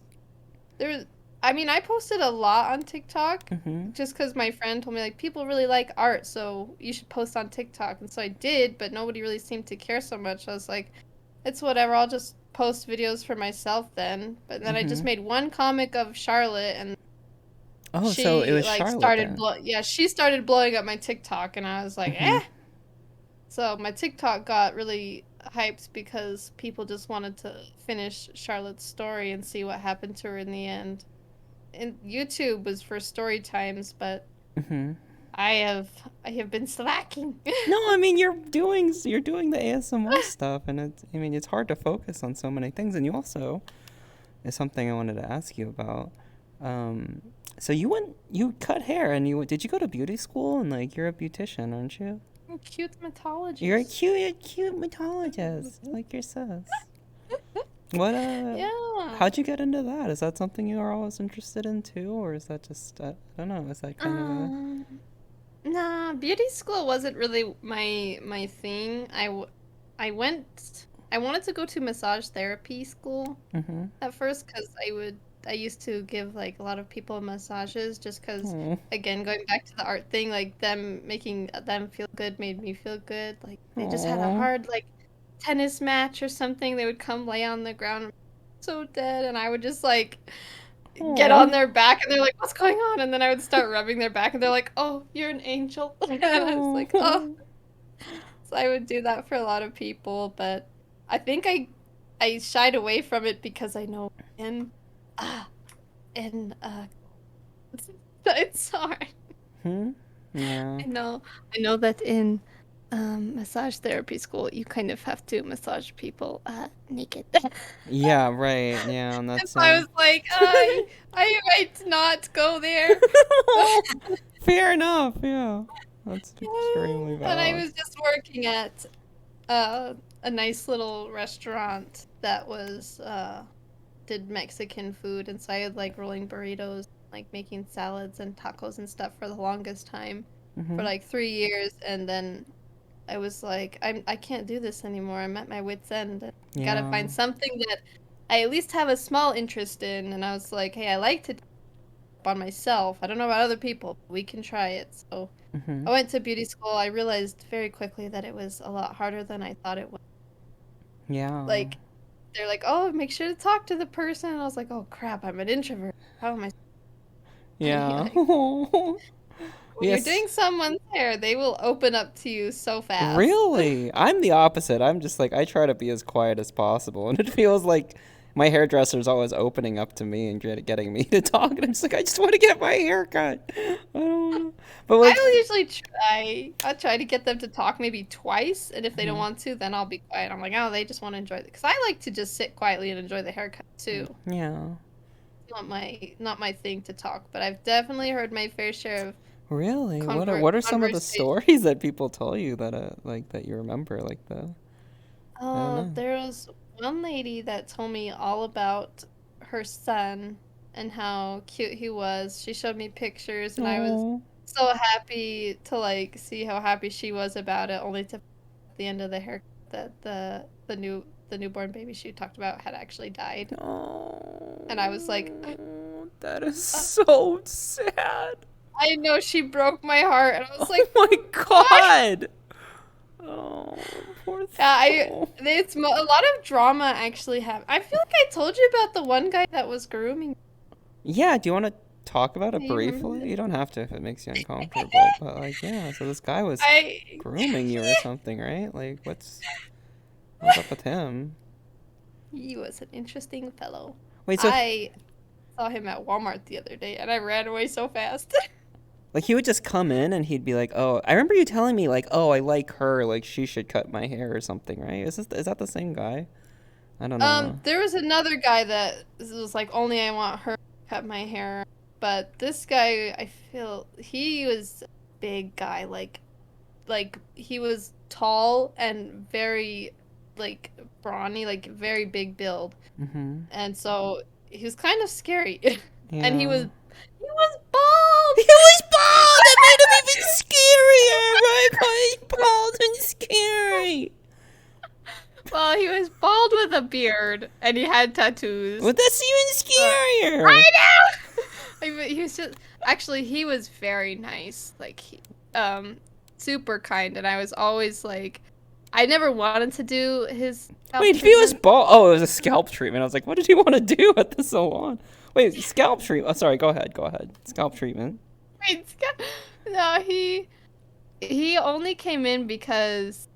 There was. I mean, I posted a lot on TikTok Mhm. just because my friend told me like people really like art, so you should post on TikTok, and so I did, but nobody really seemed to care so much. I was like, it's whatever. I'll just post videos for myself then. But then I just Mhm. made one comic of Charlotte, and Oh, so it she was like Charlotte started then. yeah, she started blowing up my TikTok, and I was like, Mhm. eh. So my TikTok got really hyped because people just wanted to finish Charlotte's story and see what happened to her in the end. And YouTube was for story times, but Mm-hmm. I have I have been slacking. No, I mean you're doing the ASMR stuff, and it's hard to focus on so many things. And you also is something I wanted to ask you about. Um, so you cut hair, and did you go to beauty school? And like you're a beautician, aren't you? Cute You're a mythologist. cute mythologist, like your sis. What Yeah. how'd you get into that? Is that something you are always interested in too, or is that just I don't know? Is that kind of a Um, nah, beauty school wasn't really my thing. I wanted to go to massage therapy school mm-hmm. at first because I used to give like a lot of people massages just because Oh, again going back to the art thing, like them making them feel good made me feel good. Like they just had a oh, hard like tennis match or something, they would come lay on the ground so dead, and I would just like get on oh, their back, and they're like, "What's going on?" And then I would start rubbing their back, and they're like, "Oh, you're an angel." And I was like, "Oh." oh. So I would do that for a lot of people, but I think I shied away from it because I know in ah in it's hard. Hmm. Yeah. I know that in massage therapy school you kind of have to massage people naked. Yeah. Right. Yeah. And And that's so I was like, I might not go there. fair enough. Yeah. That's extremely And I valid. was just working at uh, a nice little restaurant that was did Mexican food, and so I had like rolling burritos, like making salads and tacos and stuff for the longest time, for Mm-hmm. like 3 years, and then I was like, I can't do this anymore. I'm at my wit's end. I gotta Yeah. find something that I at least have a small interest in. And I was like, hey, I like to on myself. I don't know about other people, but we can try it. So Mm-hmm. I went to beauty school. I realized very quickly that it was a lot harder than I thought it was. Yeah. Like, they're like, oh, make sure to talk to the person. And I was like, oh crap, I'm an introvert. How am I? Yeah. Like, when you're Yes. doing someone's hair, they will open up to you so fast. Really? I'm the opposite. I'm just like I try to be as quiet as possible, and it feels like my hairdresser's always opening up to me and getting me to talk, and I'm just like I just want to get my hair cut. I don't know. But like, I'll usually try. I'll try to get them to talk maybe twice, and if they don't mhm, want to, then I'll be quiet. I'm like, oh, they just want to enjoy it because I like to just sit quietly and enjoy the haircut too. yeah. It's not my thing to talk, but I've definitely heard my fair share of Really? What are some of the conversation. stories that people tell you that like that you remember like the I don't know. There was one lady that told me all about her son and how cute he was. She showed me pictures, and I was Oh. so happy to like see how happy she was about it. Only to at the end of the hair that the newborn baby she talked about had actually died, and I was like, Oh, that is "Uh, so sad. I know she broke my heart, and I was Oh like, my why? god. Oh, poor I soul. a lot of drama actually happened. I feel like I told you about the one guy that was grooming. Yeah, do you want to talk about it Do you remember briefly? You don't have to if it makes you uncomfortable, but like, yeah, so this guy was I grooming you or something, right? Like, what's up with him? he was an interesting fellow. Wait, so I saw him at Walmart the other day, and I ran away so fast. like he would just come in and he'd be like, "Oh, I remember you telling me like, oh, I like her, like she should cut my hair or something, right? Is that the same guy? I don't know. There was another guy that was like, only I want her to cut my hair. But this guy, I feel he was a big guy, like he was tall and very like brawny, like very big build. Mhm. And so he was kind of scary. And Yeah. he was bald. He was bald. That made him even scarier, right? Calling bald and scary. Well, he was bald with a beard and he had tattoos. Well, that's even But scarier. I know. I mean, he was just actually he was very nice, like super kind, and I was always like, I never wanted to do his scalp Wait, if he was treatment. bald, oh, it was a scalp treatment. I was like, what did he want to do at the salon? Wait, scalp treatment. Oh, sorry. Go ahead. Go ahead. Scalp treatment. Wait, no, he only came in because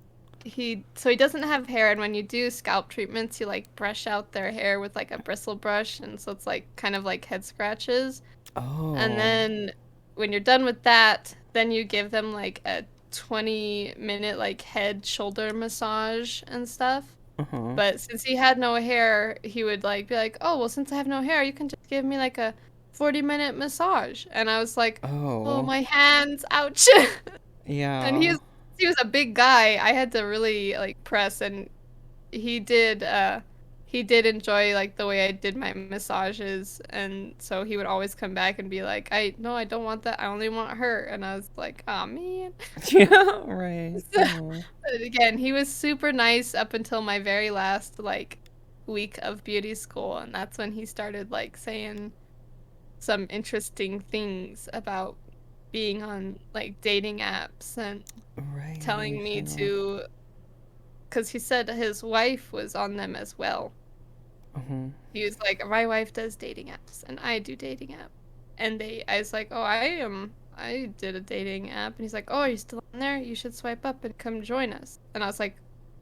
he doesn't have hair, and when you do scalp treatments, you like brush out their hair with like a bristle brush, and so it's like kind of like head scratches. And Oh. then when you're done with that, then you give them like a 20-minute like head shoulder massage and stuff. Uh-huh. But since he had no hair, he would like be like, "Oh, well, since I have no hair, you can just give me like a 40-minute massage." And I was like, "Oh, Oh. my hands, ouch." And Yeah. he was a big guy. I had to really like press, and he did he did enjoy like the way I did my massages, and so he would always come back and be like, "I no, I don't want that. I only want her." And I was like, "Oh man." Yeah, right. So, Oh. but again, he was super nice up until my very last like week of beauty school, and that's when he started like saying some interesting things about being on like dating apps and Right. telling me Yeah. to, because he said his wife was on them as well. Uh-huh. He was like, my wife does dating apps and I do dating app. And I was like, oh, I did a dating app. And he's like, oh, are you still on there? You should swipe up and come join us. And I was like,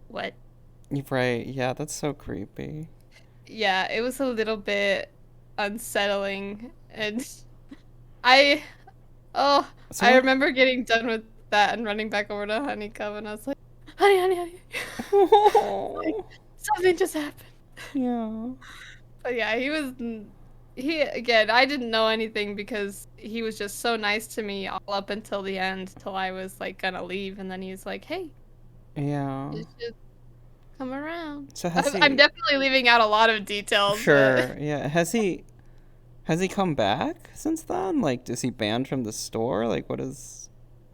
what? You're right. Yeah, that's so creepy. Yeah, it was a little bit unsettling. And I, oh, So I what? remember getting done with that and running back over to Honeycomb. And I was like, honey, honey, honey. Like, Oh. something just happened. Yeah. But yeah, he again, I didn't know anything because he was just so nice to me all up until the end, till I was like gonna leave, and then he's like, "Hey, Yeah. you should come around." So has I'm he definitely leaving out a lot of details, but sure, yeah. Has he come back since then? Like, is he banned from the store? Like, what is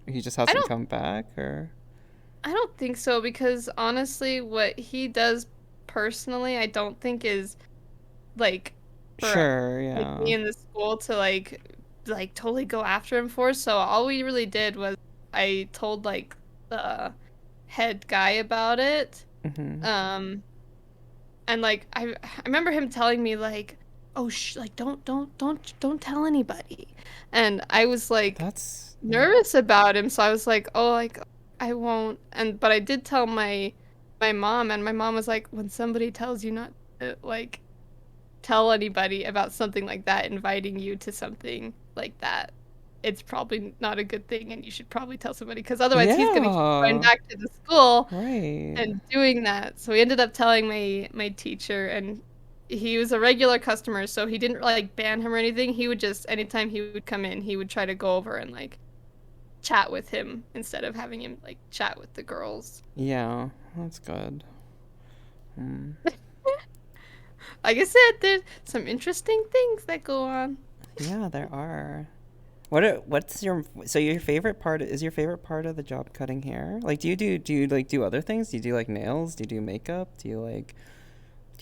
he just I hasn't don't come back or I don't think so because honestly, what he does personally, I don't think is like for sure, like yeah. me in the school to like totally go after him for. So all we really did was I told like the head guy about it. Mhm. Um and like I remember him telling me like, "Oh, like don't tell anybody." And I was like That's yeah. nervous about him, so I was like, "Oh, like I won't." And but I did tell my mom, and my mom was like, "When somebody tells you not to like tell anybody about something like that, inviting you to something like that, it's probably not a good thing, and you should probably tell somebody because otherwise he's gonna keep going Yeah. back to the school Right. and doing that." So we ended up telling my teacher, and he was a regular customer, so he didn't like ban him or anything. He would just anytime he would come in, he would try to go over and like chat with him instead of having him like chat with the girls. Yeah. That's good. Hmm. Like I said, there's some interesting things that go on. Yeah, there are. What's your so your favorite part is your favorite part of the job cutting hair? Like do you like do other things? Do you do like nails? Do you do makeup? Do you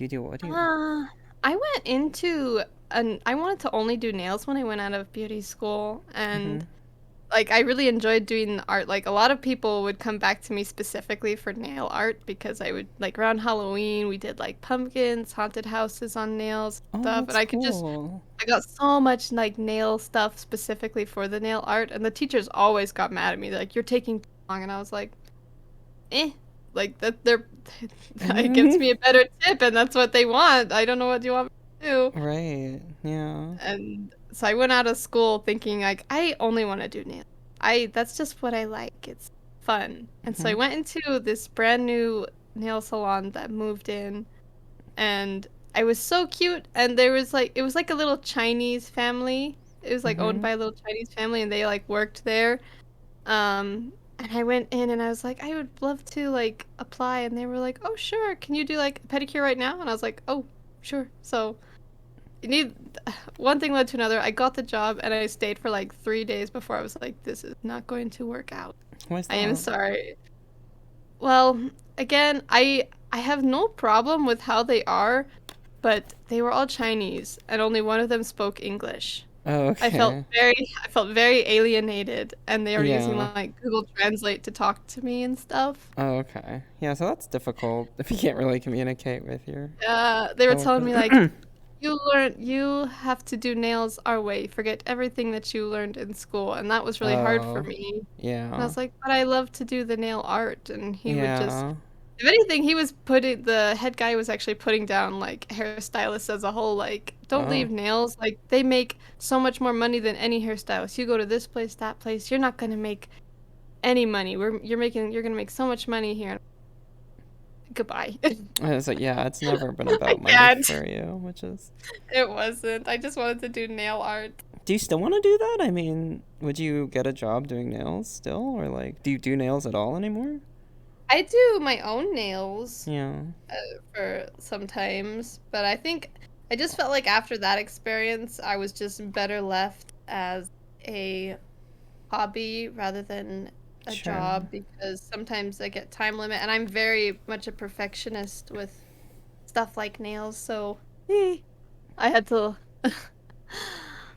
do what do you Uh, I went into an I wanted to only do nails when I went out of beauty school, and Mhm. like I really enjoyed doing the art. Like a lot of people would come back to me specifically for nail art because I would like around Halloween we did like pumpkins, haunted houses on nails Oh, stuff, and that's I could just cool. I got so much like nail stuff specifically for the nail art, and the teachers always got mad at me. They're like, "You're taking too long," and I was like, "Eh." Like that, they're it gives me a better tip, and that's what they want. I don't know what you want me to do. Right. Yeah. And so I went out of school thinking like I only want to do nails. I That's just what I like. It's fun. And so I Mhm. went into this brand new nail salon that moved in, and I was so cute, and there was like it was like a little Chinese family. It was like owned Mhm. by a little Chinese family, and they like worked there. And I went in and I was like, I would love to like apply, and they were like, "Oh, sure. Can you do like a pedicure right now?" And I was like, "Oh, sure." So you need one thing led to another. I got the job and I stayed for like 3 days before I was like, "This is not going to work out. Why's I am that? sorry." Well, again, I have no problem with how they are, but they were all Chinese and only one of them spoke English. Oh, okay. I felt very alienated, and they were using Yeah. like Google Translate to talk to me and stuff. Oh, okay. Yeah, so that's difficult if you can't really communicate with your They were telling me like, coworkers. you have to do nails our way. Forget everything that you learned in school, and that was really hard for Oh, me. And I yeah, was like, but I love to do the nail art, and he would just, yeah, if anything, the head guy was actually putting down like hairstylists as a whole, like, don't oh, leave nails. Like they make so much more money than any hairstylist. You go to this place, that place, you're not gonna make any money. You're gonna make so much money here. Goodbye. I was like, yeah, it's never been I about money can't. for you, which is. It wasn't. I just wanted to do nail art. Do you still want to do that? I mean, would you get a job doing nails still, or like, do you do nails at all anymore? I do my own nails Yeah, for sometimes, but I think I just felt like after that experience, I was just better left as a hobby rather than a sure. job because sometimes I get time limit and I'm very much a perfectionist with stuff like nails, so I had to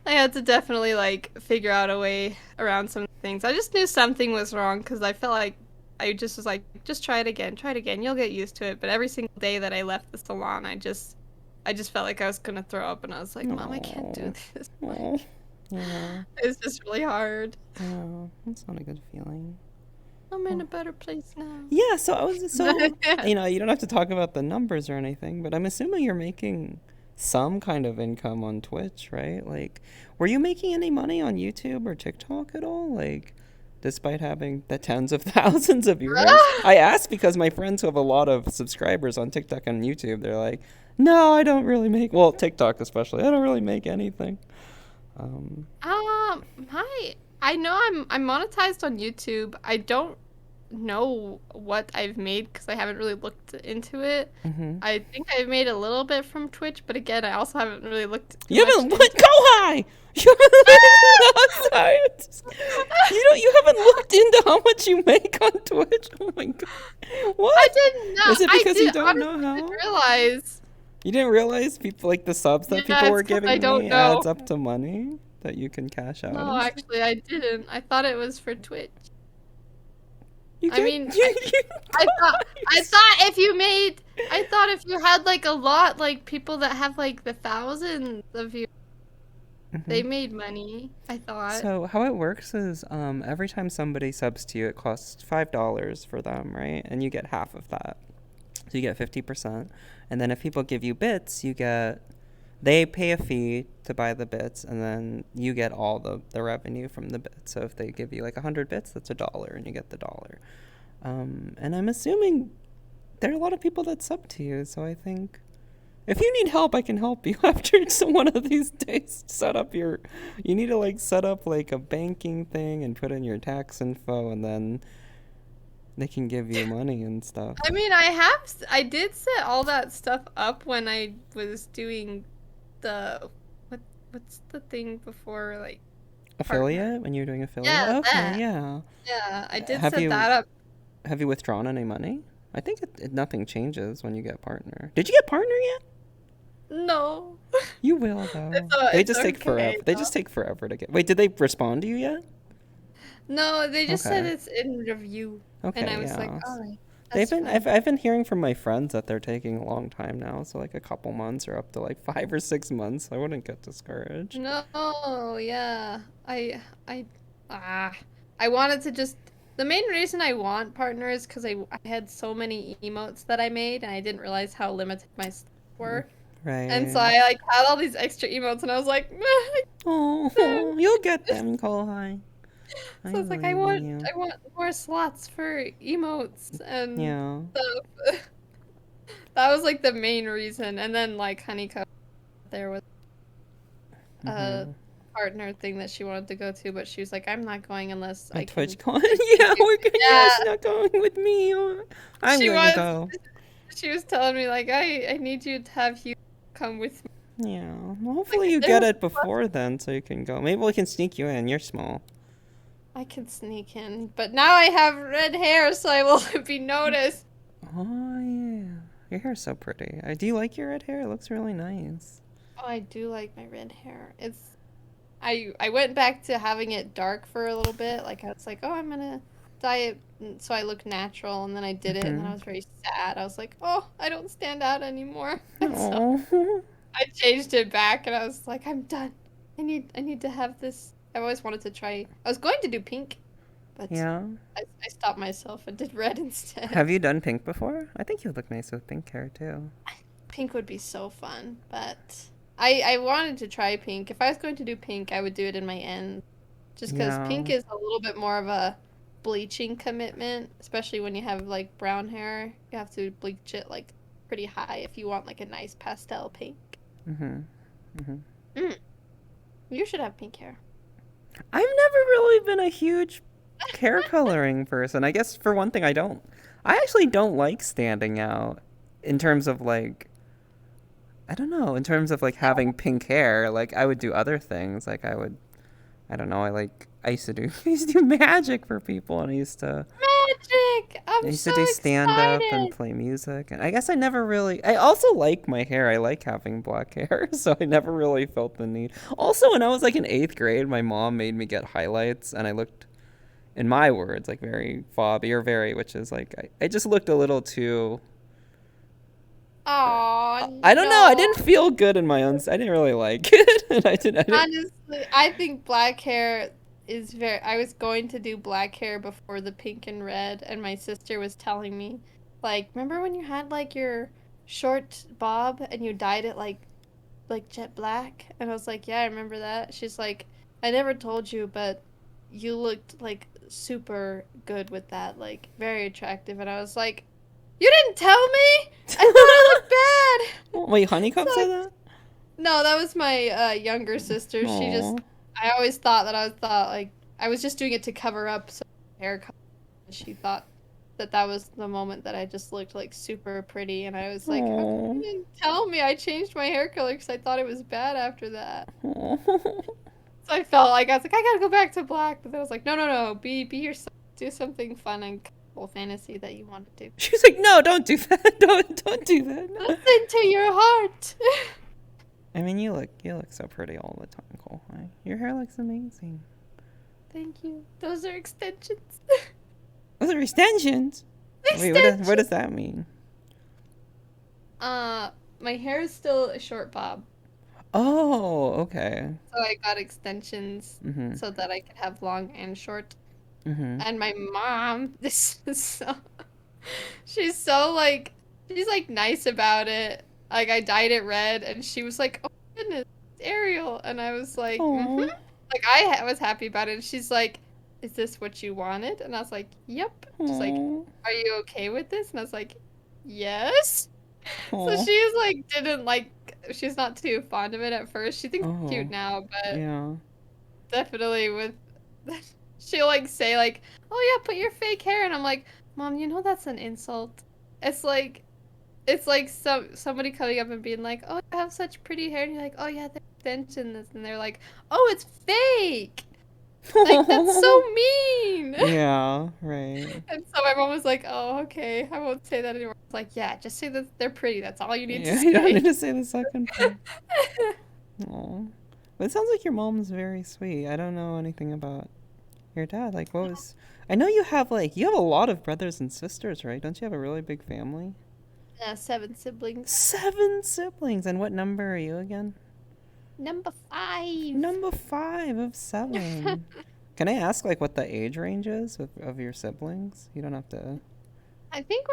I had to definitely like figure out a way around some things. I just knew something was wrong because I felt like I just was like, just try it again, you'll get used to it. But every single day that I left the salon, I just felt like I was gonna throw up, and I was like, Mom, I can't do Oh, this. oh, yeah, It's just really hard. yeah. That's not a good feeling. I'm in Well, a better place now. yeah. So I was you don't have to talk about the numbers or anything, but I'm assuming you're making some kind of income on Twitch, right? Like, were you making any money on YouTube or TikTok at all? Like, despite having the tens of thousands of viewers? I asked because my friends who have a lot of subscribers on TikTok and YouTube, they're like, no, I don't really make, well, TikTok especially, I don't really make anything. Um, Hi. I know I'm monetized on YouTube. I don't know what I've made because I haven't really looked into it. mhm. I think I've made a little bit from Twitch, but again, I also haven't really looked too You much haven't, what, into go high! You haven't, no, sorry. You haven't looked into how much you make on Twitch? Oh my god. I What? didn't know. Is it I because you did don't know honestly didn't how? realize. You didn't realize people like the subs that Yeah, people it's were because I giving don't me know. adds up to money that you can cash out No, and stuff? actually, I didn't. I thought it was for Twitch. You I get mean, you I guys. thought if you made, I thought if you had like a lot, like people that have like the thousands of you, they Mhm. made money. I thought. So how it works is every time somebody subs to you, it costs $5 for them, right? And you get half of that. So you get 50%. And then if people give you bits, they pay a fee to buy the bits, and then you get all the revenue from the bits. So if they give you like 100 bits, that's $1, and you get the dollar. And I'm assuming there are a lot of people that sub to you, so I think if you need help, I can help you after one of these days. You need to like set up like a banking thing and put in your tax info, and then they can give you money and stuff. I mean, I did set all that stuff up when I was doing the, what, what's the thing before, like, partner? Affiliate when you're doing affiliate. Yeah, Okay, that. yeah. Yeah, I did Have set you that up. have you withdrawn any money? I think nothing changes when you get partner. Did you get partner yet? No. You will though. They It's just take okay. forever. They just take forever to get. Wait, did they respond to you yet? No, they just said Okay. it's in review, and I Okay, was like, yeah. all right, They've that's been fine. I've been hearing from my friends that they're taking a long time now, so like a couple months or up to like 5 or 6 months. I wouldn't get discouraged. No, yeah, I, ah, I wanted to just. The main reason I want partners because I had so many emotes that I made, and I didn't realize how limited my stuff were. And so Right. I like had all these extra emotes, and I was like, Oh, you'll get them, Kohai. I so it's like believe in you. I want more slots for emotes and Yeah. stuff. That was like the main reason, and then like Honeycomb, there was a Mhm. partner thing that she wanted to go to, but she was like, I'm not going unless A I can TwitchCon. like Yeah, give you. yeah, Yeah, she's not going with me. I'm she gonna was. go. She was telling me like, I need you to have you come with me. Yeah. Well, hopefully Like you there get was it before then so you can go. Maybe we can sneak you in. You're small. I can sneak in, but now I have red hair, so I will be noticed. Oh, yeah. Your hair's so pretty. Do you like your red hair? It looks really nice. Oh, I do like my red hair. I went back to having it dark for a little bit. Like I was like, oh, I'm gonna dye it so I look natural, and then I did it, and then I Mm-hmm. was very sad. I was like, oh, I don't stand out anymore. And so Oh. I changed it back, and I was like, I'm done. I need to have this. I always wanted to try. I was going to do pink, but Yeah. I stopped myself and did red instead. Have you done pink before? I think you would look nice with pink hair too. Pink would be so fun, but I wanted to try pink. If I was going to do pink, I would do it in my ends, just because Yeah. pink is a little bit more of a bleaching commitment, especially when you have like brown hair. You have to bleach it like pretty high if you want like a nice pastel pink. Mhm. Mhm. Mm, you should have pink hair. I've never really been a huge hair coloring person. I guess for one thing, I actually don't like standing out in terms of like, I don't know, in terms of like having pink hair. Like I would do other things. Like I don't know. I used to do, I used to do magic for people, and Magic! I I'm used to so do stand up and excited. play music. And I guess I never really. I also like my hair. I like having black hair, so I never really felt the need. Also, when I was like in eighth grade, my mom made me get highlights, and I looked, in my words, like very fobby or very, which is like I just looked a little too. Oh I don't know. I no. didn't feel good in my own. I didn't really like it, and I didn't. I didn't. Honestly, I think black hair is very. I was going to do black hair before the pink and red, and my sister was telling me, like, remember when you had like your short bob and you dyed it like jet black? And I was like, yeah, I remember that. She's like, I never told you, but you looked like super good with that, like very attractive. And I was like, you didn't tell me. I thought it looked bad. Wait, Honeycomb So said that? no, that was my younger sister. She just, Oh, I always thought that I thought like I was just doing it to cover up some hair color. She thought that that was the moment that I just looked like super pretty, and I was like, how come you oh, didn't tell me? I changed my hair color because I thought it was bad after that. oh. So I felt like I was like, I gotta go back to black, but then I was like, no, no, no, be yourself, do something fun and cool fantasy that you want to do. She's like, no, don't do that. Don't do that. No. Listen to your heart. I mean, you look so pretty all the time, Cole. Your hair looks amazing. Thank you. Those are extensions. Those are extensions. Wait, what does that mean? My hair is still a short bob, Oh, okay. so I got extensions Mhm. so that I could have long and short. Mhm. And my mom, this is so, she's so like, she's like nice about it. Like I dyed it red, and she was like, "Oh my goodness, it's Ariel," and I was like, "Mm-hmm." Oh. Like was happy about it. And she's like, "Is this what you wanted?" And I was like, "Yep." She's like, Oh. "Are you okay with this?" And I was like, "Yes." So Oh. she's like didn't like she's not too fond of it at first. She thinks it's cute Oh. now, but Yeah. definitely with she'll like say like, "Oh yeah, put your fake hair." And I'm like, "Mom, you know that's an insult." It's like somebody coming up and being like, "Oh, you have such pretty hair." And you're like, "Oh yeah, they're extensions." And they're like, "Oh, it's fake." Like that's so mean. Yeah, right. And so my mom was like, "Oh, okay. I won't say that anymore." It's like, "Yeah, just say that they're pretty. That's all you need to Yeah, you don't need say." to say the second part. Oh. But it sounds like your mom's very sweet. I don't know anything about your dad. Like, what was. I know you have a lot of brothers and sisters, right? Don't you have a really big family? 7 siblings. 7 siblings. And what number are you again? Number 5. Number 5 of 7. Can I ask, like, what the age range is of your siblings? You don't have to. I think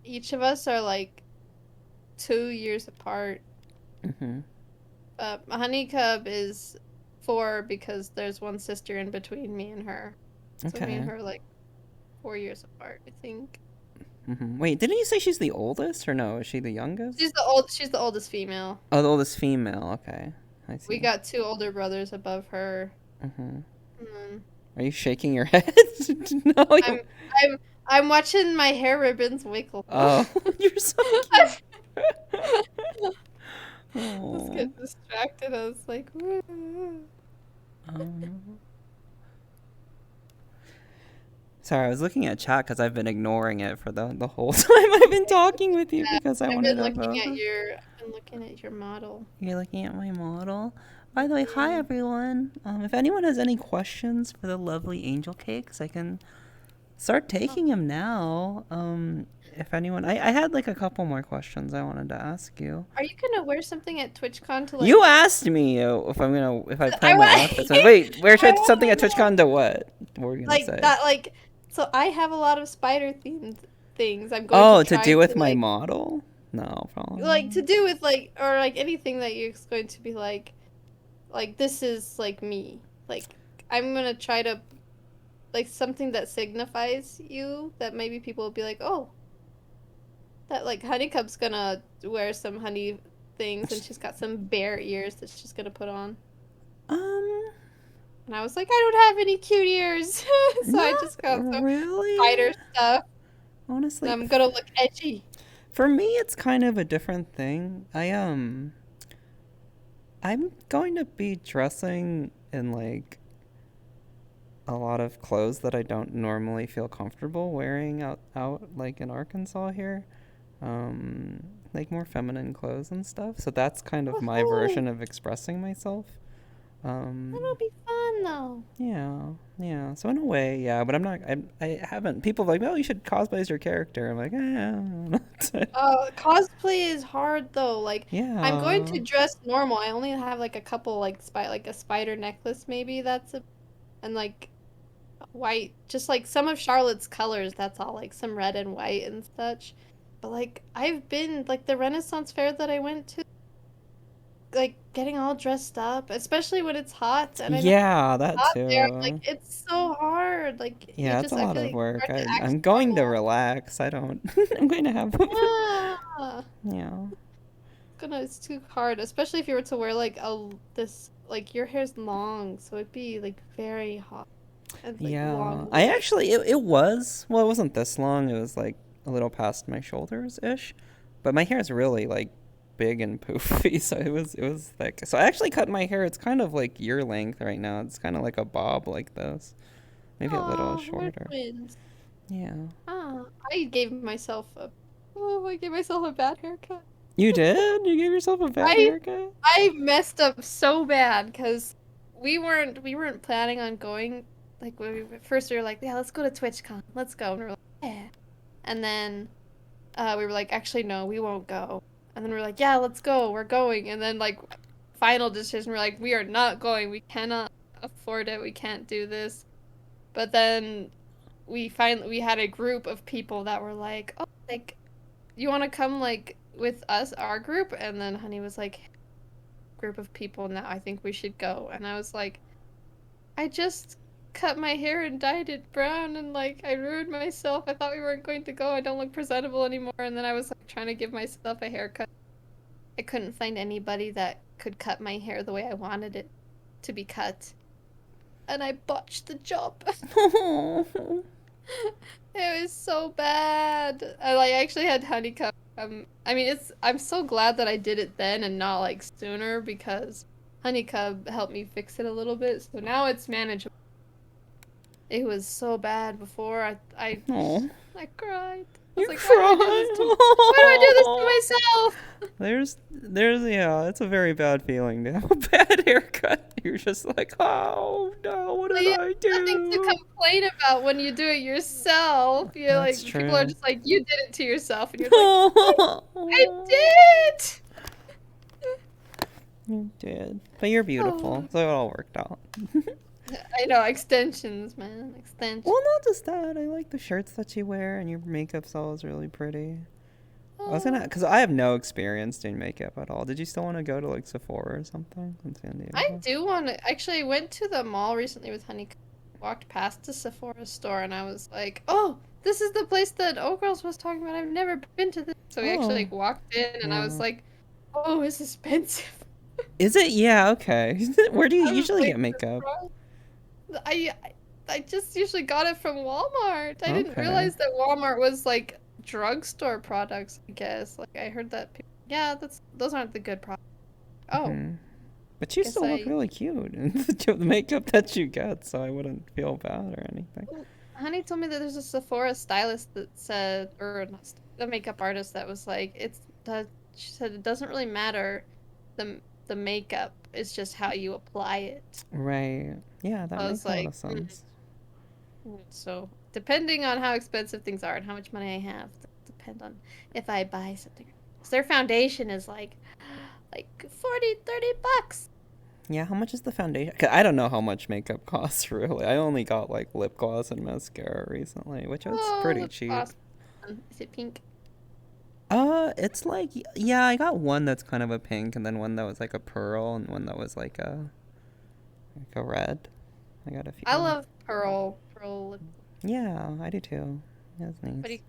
each of us are like 2 years apart. Mm-hmm. Honey Cub is 4 because there's one sister in between me and her. So me and Okay. her are like 4 years apart, I think. Mm-hmm. Wait, didn't you say she's the oldest, or no? Is she the youngest? She's the oldest female. Oh, the oldest female. Okay. I We see. got 2 older brothers above her. Mm-hmm. Mm. Are you shaking your head? No. I'm I'm I'm watching my hair ribbons wiggle. Oh, you're so cute. Just Oh. get distracted. I was like, Um, sorry, I was looking at chat because I've been ignoring it for the whole time I've been talking with you yeah, because I wanted to vote. I've been looking at your model. You're looking at my model. By the way, hi Mm. everyone. If anyone has any questions for the lovely angel cakes, I can Start Oh, taking them now. If anyone, I had like a couple more questions I wanted to ask you. are you gonna wear something at TwitchCon to You like? asked me if I I plan my want. outfits. Wait, wear I something want at to know. TwitchCon to what? What were you gonna Like say? that, like. So I have a lot of spider themed things. I'm going to Oh, to try do to with my like, model? No, to probably. do with like, or like anything that you're going to be like this is like me. Like I'm gonna try to like something that signifies you that maybe people will be like, oh, that like Honeycup's gonna wear some honey things and she's got some bear ears that she's gonna put on. Um, And I was like, I don't have any cute ears, so I Not just got some really. spider stuff. And Honestly, I'm gonna look edgy. for me, it's kind of a different thing. I'm going to be dressing in like a lot of clothes that I don't normally feel comfortable wearing out like in Arkansas here. Like more feminine clothes and stuff. So that's kind of my Woohoo! version of expressing myself. That'll Um, be fun though. yeah, yeah. So in a way, yeah. But I'm not. I haven't. People are like, oh, you should cosplay as your character. I'm like, Cosplay is hard though. Like I'm going yeah. to dress normal. I only have like a couple like a spider necklace maybe and like white, just like some of Charlotte's colors, that's all, like some red and white and such. But like I've been like the Renaissance fair that I went to, like getting all dressed up, especially when it's hot, and I know Yeah, it's that hot there, like too. it's so hard. Like Yeah, it's a I lot feel of like it's work. hard to act I'm going to normal. relax. I don't. I'm going to have. Yeah. Yeah. It's too hard, especially if you were to wear like a this like your hair's long, so it'd be like very hot and like Yeah. long I leg. actually, it was, well, it wasn't this long. It was like a little past my shoulders ish. But my hair is really like big and poofy, so it was thick. So I actually cut my hair. It's kind of like your length right now. It's kind of like a bob like this. Maybe a little Aw, we're shorter. twins. Yeah. Ah, I gave myself a bad haircut. You did? You gave yourself a bad I haircut? I messed up so bad because we weren't planning on going. Like at first we were like, yeah, let's go to TwitchCon, let's go, and we were like, yeah, and then we were like, actually no, we won't go, and then we were like, yeah, let's go, we're going, and then like final decision, we're like, we are not going, we cannot afford it, we can't do this, but then we had a group of people that were like, oh, like you want to come like with us, our group? And then Honey was like, group of people now, I think we should go. And I was like, I just cut my hair and dyed it brown and like I ruined myself. I thought we weren't going to go. I don't look presentable anymore. And then I was like trying to give myself a haircut. I couldn't find anybody that could cut my hair the way I wanted it to be cut. And I botched the job. It was so bad. I like actually had honeycomb. I mean, I'm so glad that I did it then and not like sooner because honeycomb helped me fix it a little bit. So now it's manageable. It was so bad before. Oh, I cried. I was you like, cried. why do I do this to myself? Yeah, it's a very bad feeling to have a bad haircut. You're just like, oh no, what Well, did you have I nothing to do? complain about when you do it yourself. You're That's like people are true. just like you did it to yourself, and you're like, I did. You did. But you're beautiful, Oh. so it all worked out. I know, extensions, man. Extensions. Well, not just that. I like the shirts that you wear, and your makeup's always really pretty. I was gonna, Oh. because I have no experience doing makeup at all. Did you still want to go to like Sephora or something in San I Diego? do want to. Actually, I went to the mall recently with Honey. Walked past the Sephora store, and I was like, oh, this is the place that Old Girls was talking about. I've never been to this. So we actually Oh, like walked in, and I was wow. like, oh, it's expensive. Is it? Yeah, okay. Where do you I was usually like get makeup? surprised. I I just usually got it from Walmart. I didn't Okay. realize that Walmart was like drugstore products, I guess. Like I heard that people, yeah, those aren't the good products. Oh, Hmm. But you guess still look I really cute in the makeup that you get, so I wouldn't feel bad or anything. well, Honey told me that there's a Sephora stylist that said, or not a makeup artist that was like, she said it doesn't really matter the makeup, it's just how you apply it. Right. Yeah, that I was makes a lot like, of sense. So, depending on how expensive things are and how much money I have, depend on if I buy something. So their foundation is like 40-30 bucks. Yeah, how much is the foundation? 'Cause I don't know how much makeup costs, really. I only got, like, lip gloss and mascara recently, which is Oh, pretty lip cheap. gloss. Is it pink? It's like, yeah, I got one that's kind of a pink, and then one that was, like, a pearl, and one that was, like a red. I got a I few. love pearl lip. Yeah, I do too. That's But nice.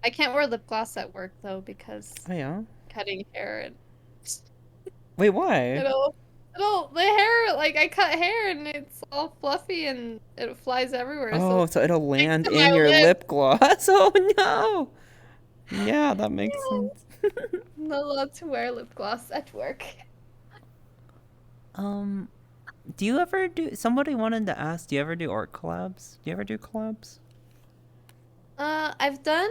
I can't wear lip gloss at work though because Oh, yeah? cutting hair and Wait, why? it'll the hair like I cut hair and it's all fluffy and it flies everywhere so Oh, it so it'll sticks land to in my your lip. lip gloss. Oh, no! Yeah, that makes sense. I'm not allowed to wear lip gloss at work. Um, do you ever do... Somebody wanted to ask, do you ever do art collabs? Do you ever do collabs? I've done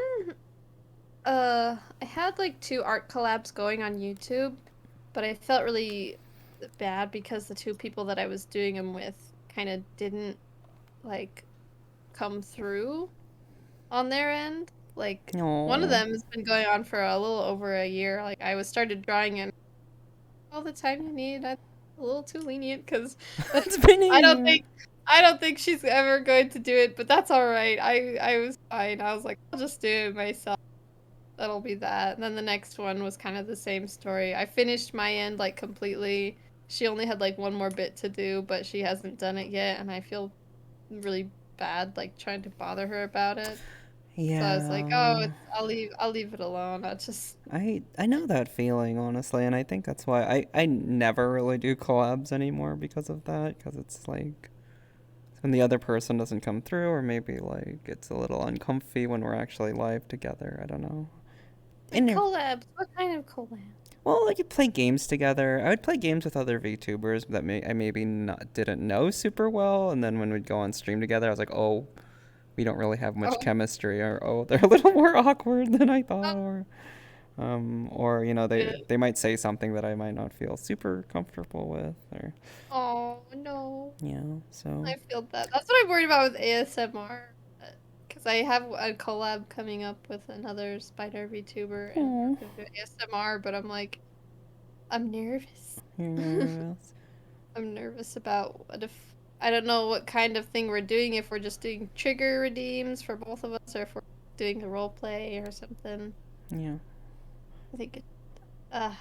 I had like 2 art collabs going on YouTube, but I felt really bad because the 2 people that I was doing them with kind of didn't like come through on their end. Like one of No. them has been going on for a little over a year. Like I was started drawing in all the time you need. I'm a little too lenient because It's been a I don't year. think I don't think she's ever going to do it, but that's all right. I was fine. I was like, I'll just do it myself. That'll be that. And then the next one was kind of the same story. I finished my end like completely. She only had like one more bit to do, but she hasn't done it yet, and I feel really bad like trying to bother her about it. So I was like, "Oh, Yeah. I'll leave it alone. I'll just." I know that feeling, honestly, and I think that's why I never really do collabs anymore because of that, because it's like when the other person doesn't come through, or maybe like it's a little uncomfy when we're actually live together. I don't know. Like And collabs. What kind of collab? well, like you play games together. I would play games with other VTubers that I maybe not didn't know super well, and then when we'd go on stream together, I was like, oh, we don't really have much Oh, chemistry, or oh, they're a little more awkward than I thought, oh, or yeah. they might say something that I might not feel super comfortable with, or Oh no. yeah. So I feel that. That's what I'm worried about with ASMR. Because I have a collab coming up with another spider VTuber and we're oh, going to do ASMR, but I'm like, I'm nervous. you're nervous. I'm nervous about what if. I don't know what kind of thing we're doing, if we're just doing trigger redeems for both of us or if we're doing a role play or something. Yeah. I think uh,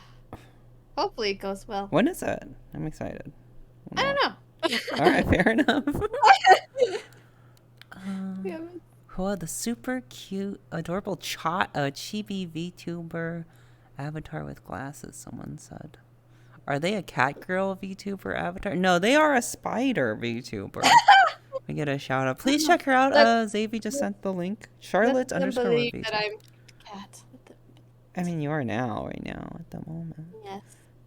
hopefully it goes well. When is it? I'm excited. I Well, don't all right, know. fair enough. Yeah, Oh, the super cute, adorable chibi VTuber avatar with glasses, someone said. Are they a cat girl VTuber avatar? No, they are a spider VTuber. We get a shout out. Please check her out. let, Xavier just let, sent the link. let Charlotte them underscore believe that VTuber. I'm cat. Let them, I mean, you are now, right now, at the moment. yes.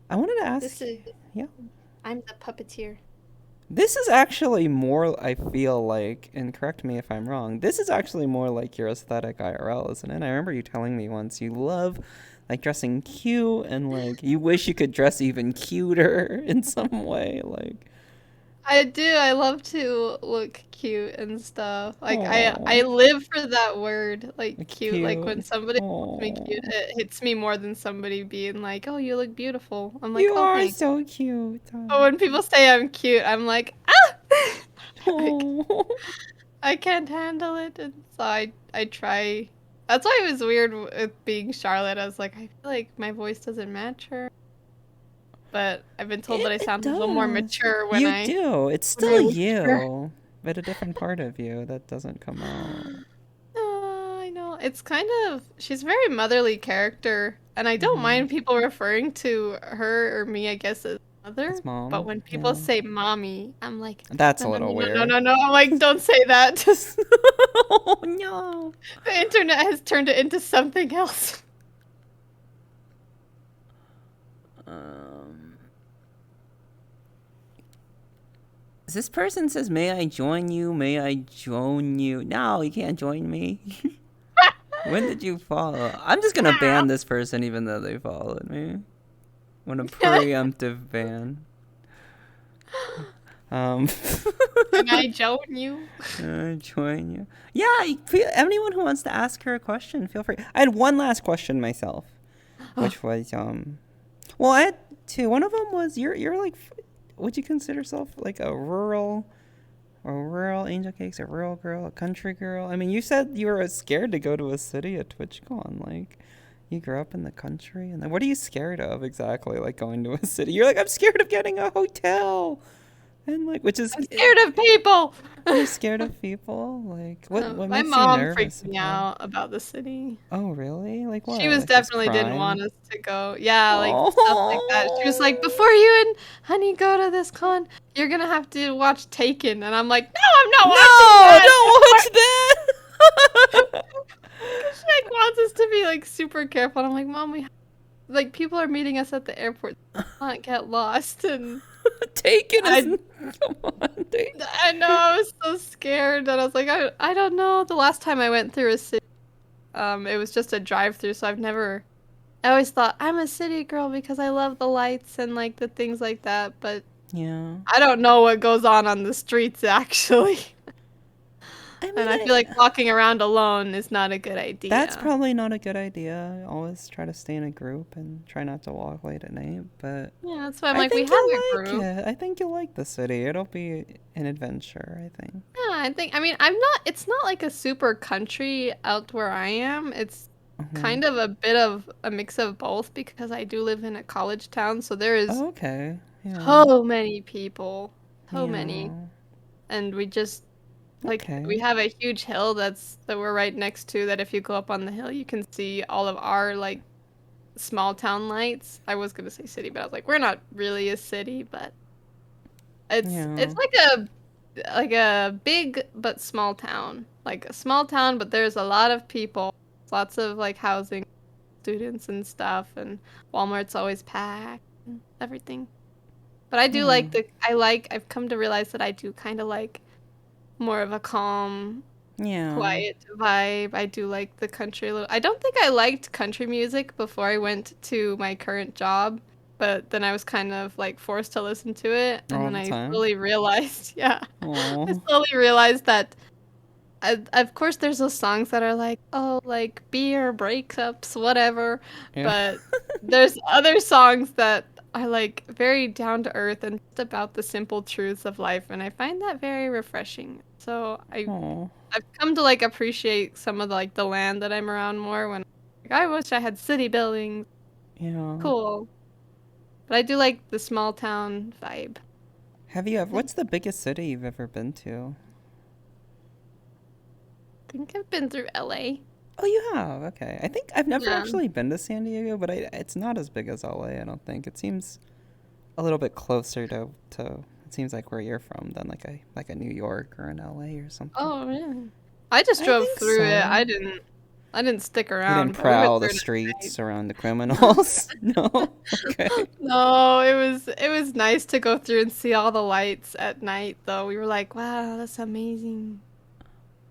I wanted to This ask. is. Yeah. I'm the puppeteer. This is actually more, I feel like, and correct me if I'm wrong, this is actually more like your aesthetic IRL, isn't it? I remember you telling me once you love, like, dressing cute, and, like, you wish you could dress even cuter in some way, like. I do. I love to look cute and stuff. Like I Oh, live for that word, like cute. Like when cute. somebody calls me cute, Oh, it hits me more than somebody being like, "Oh, you look beautiful." I'm like, you "Oh, are thanks." so cute. But when people say I'm cute, I'm like, "Ah!" Like Oh. I can't handle it, and so I try. That's why it was weird with being Charlotte. I was like, I feel like my voice doesn't match her, but I've been told that I It sound a little more does. mature You do. It's when I still whisper. you, but a different part of you that doesn't come out. I know. It's kind of she's a very motherly character, and I don't Mm-hmm. mind people referring to her or me, I guess, as mother. It's But mom. when people Yeah. say mommy, I'm like, That's no, a no, little no, no, no, weird. no, no. I'm like, don't say that. Oh no. The internet has turned it into something else. Um, this person says, "May I join you? May I join you?" No, you can't join me. When did you follow? I'm just gonna ban this person, even though they followed me. I'm gonna preemptive ban. Um. Can I join you? Join you. Yeah, anyone who wants to ask her a question, feel free. I had one last question myself, which was well, I had two. One of them was you're like, would you consider yourself like a rural angel cakes, a rural girl, a country girl? I mean, you said you were scared to go to a city at TwitchCon. Like, you grew up in the country, and then what are you scared of exactly? Like going to a city? You're like, I'm scared of getting a hotel, and like, which is I'm scared of people. you're scared of people. Like, what My makes you mom nervous freaked me about? out about the city. Oh, really? Like She what? was Like just definitely didn't want crime? us to go. Yeah, like stuff like that. She was like, Oh before you and Honey go to this con, you're gonna have to watch Taken. And I'm like, no, I'm not watching no! that. Don't watch that. She like wants us to be like super careful. And I'm like, Mom, like people are meeting us at the airport. Not get lost. And Taken is. I Come on, Taken. I know I was so scared that I was like, I don't know. The last time I went through a city, it was just a drive-through, so I always thought I'm a city girl because I love the lights and like the things like that, but Yeah. I don't know what goes on the streets actually. I And mean, I feel like walking around alone is not a good that's idea. probably not a good idea. Always try to stay in a group and try not to walk late at night. But Yeah, that's why I'm I like, we think have a you'll like group. it. I think you'll like the city. It'll be an adventure, I think. Yeah, I mean, it's not like a super country out where I am. It's Hmm. kind of a bit of a mix of both because I do live in a college town, so there is Oh, okay. Yeah. so many people. So many. Yeah. And we just like we Okay. have a huge hill that we're right next to that if you go up on the hill you can see all of our like small town lights. I was gonna say city, but I was like, we're not really a city, but Yeah. it's like a big but small town. Like a small town, but there's a lot of people, lots of like housing, students and stuff, and Walmart's always packed and everything. But I do Yeah. like I've come to realize that I do kind of like more of a calm, Yeah. quiet vibe. I do like the country a little. I don't think I liked country music before I went to my current job, but then I was kind of like forced to listen to it, and All then the I time. slowly realized, yeah, I Oh. slowly realized that of course there's those songs that are like, oh, like beer, breakups, whatever, Yeah. but there's other songs that are like very down to earth and just about the simple truths of life, and I find that very refreshing. So Oh. I've come to like appreciate some of the land that I'm around more when like, I wish I had city buildings. Yeah. Cool. But I do like the small town vibe. Have you ever? I What's the biggest city you've ever been to? think I've been through LA. Oh, you have. Okay. I think I've never Yeah. actually been to San Diego, but it's not as big as LA. I don't think it seems a little bit closer to. It seems like where you're from than like a New York or an LA or something. Oh, really? I just I drove think through it. so. I didn't stick You didn't around, but we went prowl the through it at night. streets around the criminals. No. Okay. No, it was nice to go through and see all the lights at night though. We were like, wow, that's amazing.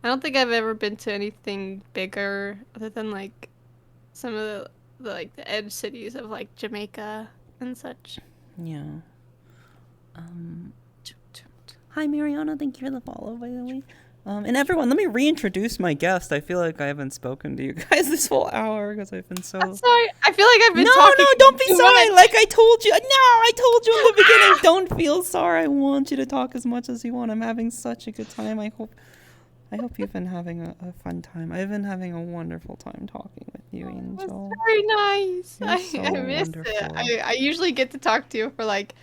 I don't think I've ever been to anything bigger other than like some of the like the edge cities of like Jamaica and such. Yeah. Um. Hi, Mariana. Thank you for the follow, by the way. And everyone, let me reintroduce my guest. I feel like I haven't spoken to you guys this whole hour because I've been so. I'm sorry. I feel like I've been No, talking no, don't be too sorry. much. Like I told you. No, I told you in the beginning. Don't feel sorry. I want you to talk as much as you want. I'm having such a good time. I hope you've been having a fun time. I've been having a wonderful time talking with you, It was Angel. very nice. You're so I missed it. wonderful. I usually get to talk to you for like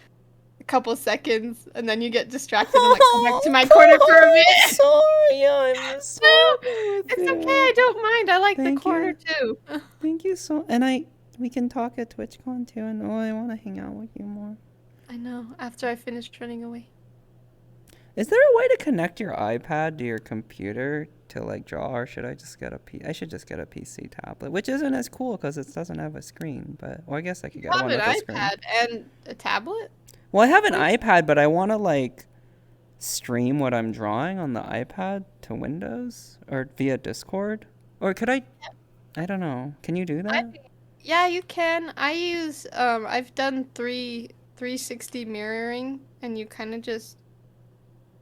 a couple seconds and then you get distracted and like come back to my corner for a I'm bit. sorry. I miss No, talking with it's okay. you. I don't mind. I like the Thank corner you. too. Thank you so. We can talk at TwitchCon too. And I want to hang out with you more. I know. After I finished running away. Is there a way to connect your iPad to your computer to like draw, or should I just get I should just get a PC tablet, which isn't as cool because it doesn't have a screen. But I guess I could get You have one an with a screen. iPad and a tablet? Well, I have an iPad, but I want to like stream what I'm drawing on the iPad to Windows or via Discord, or could I? I don't know. Can you do I that? Yeah, you can. I use I've done 360 mirroring and you kind of just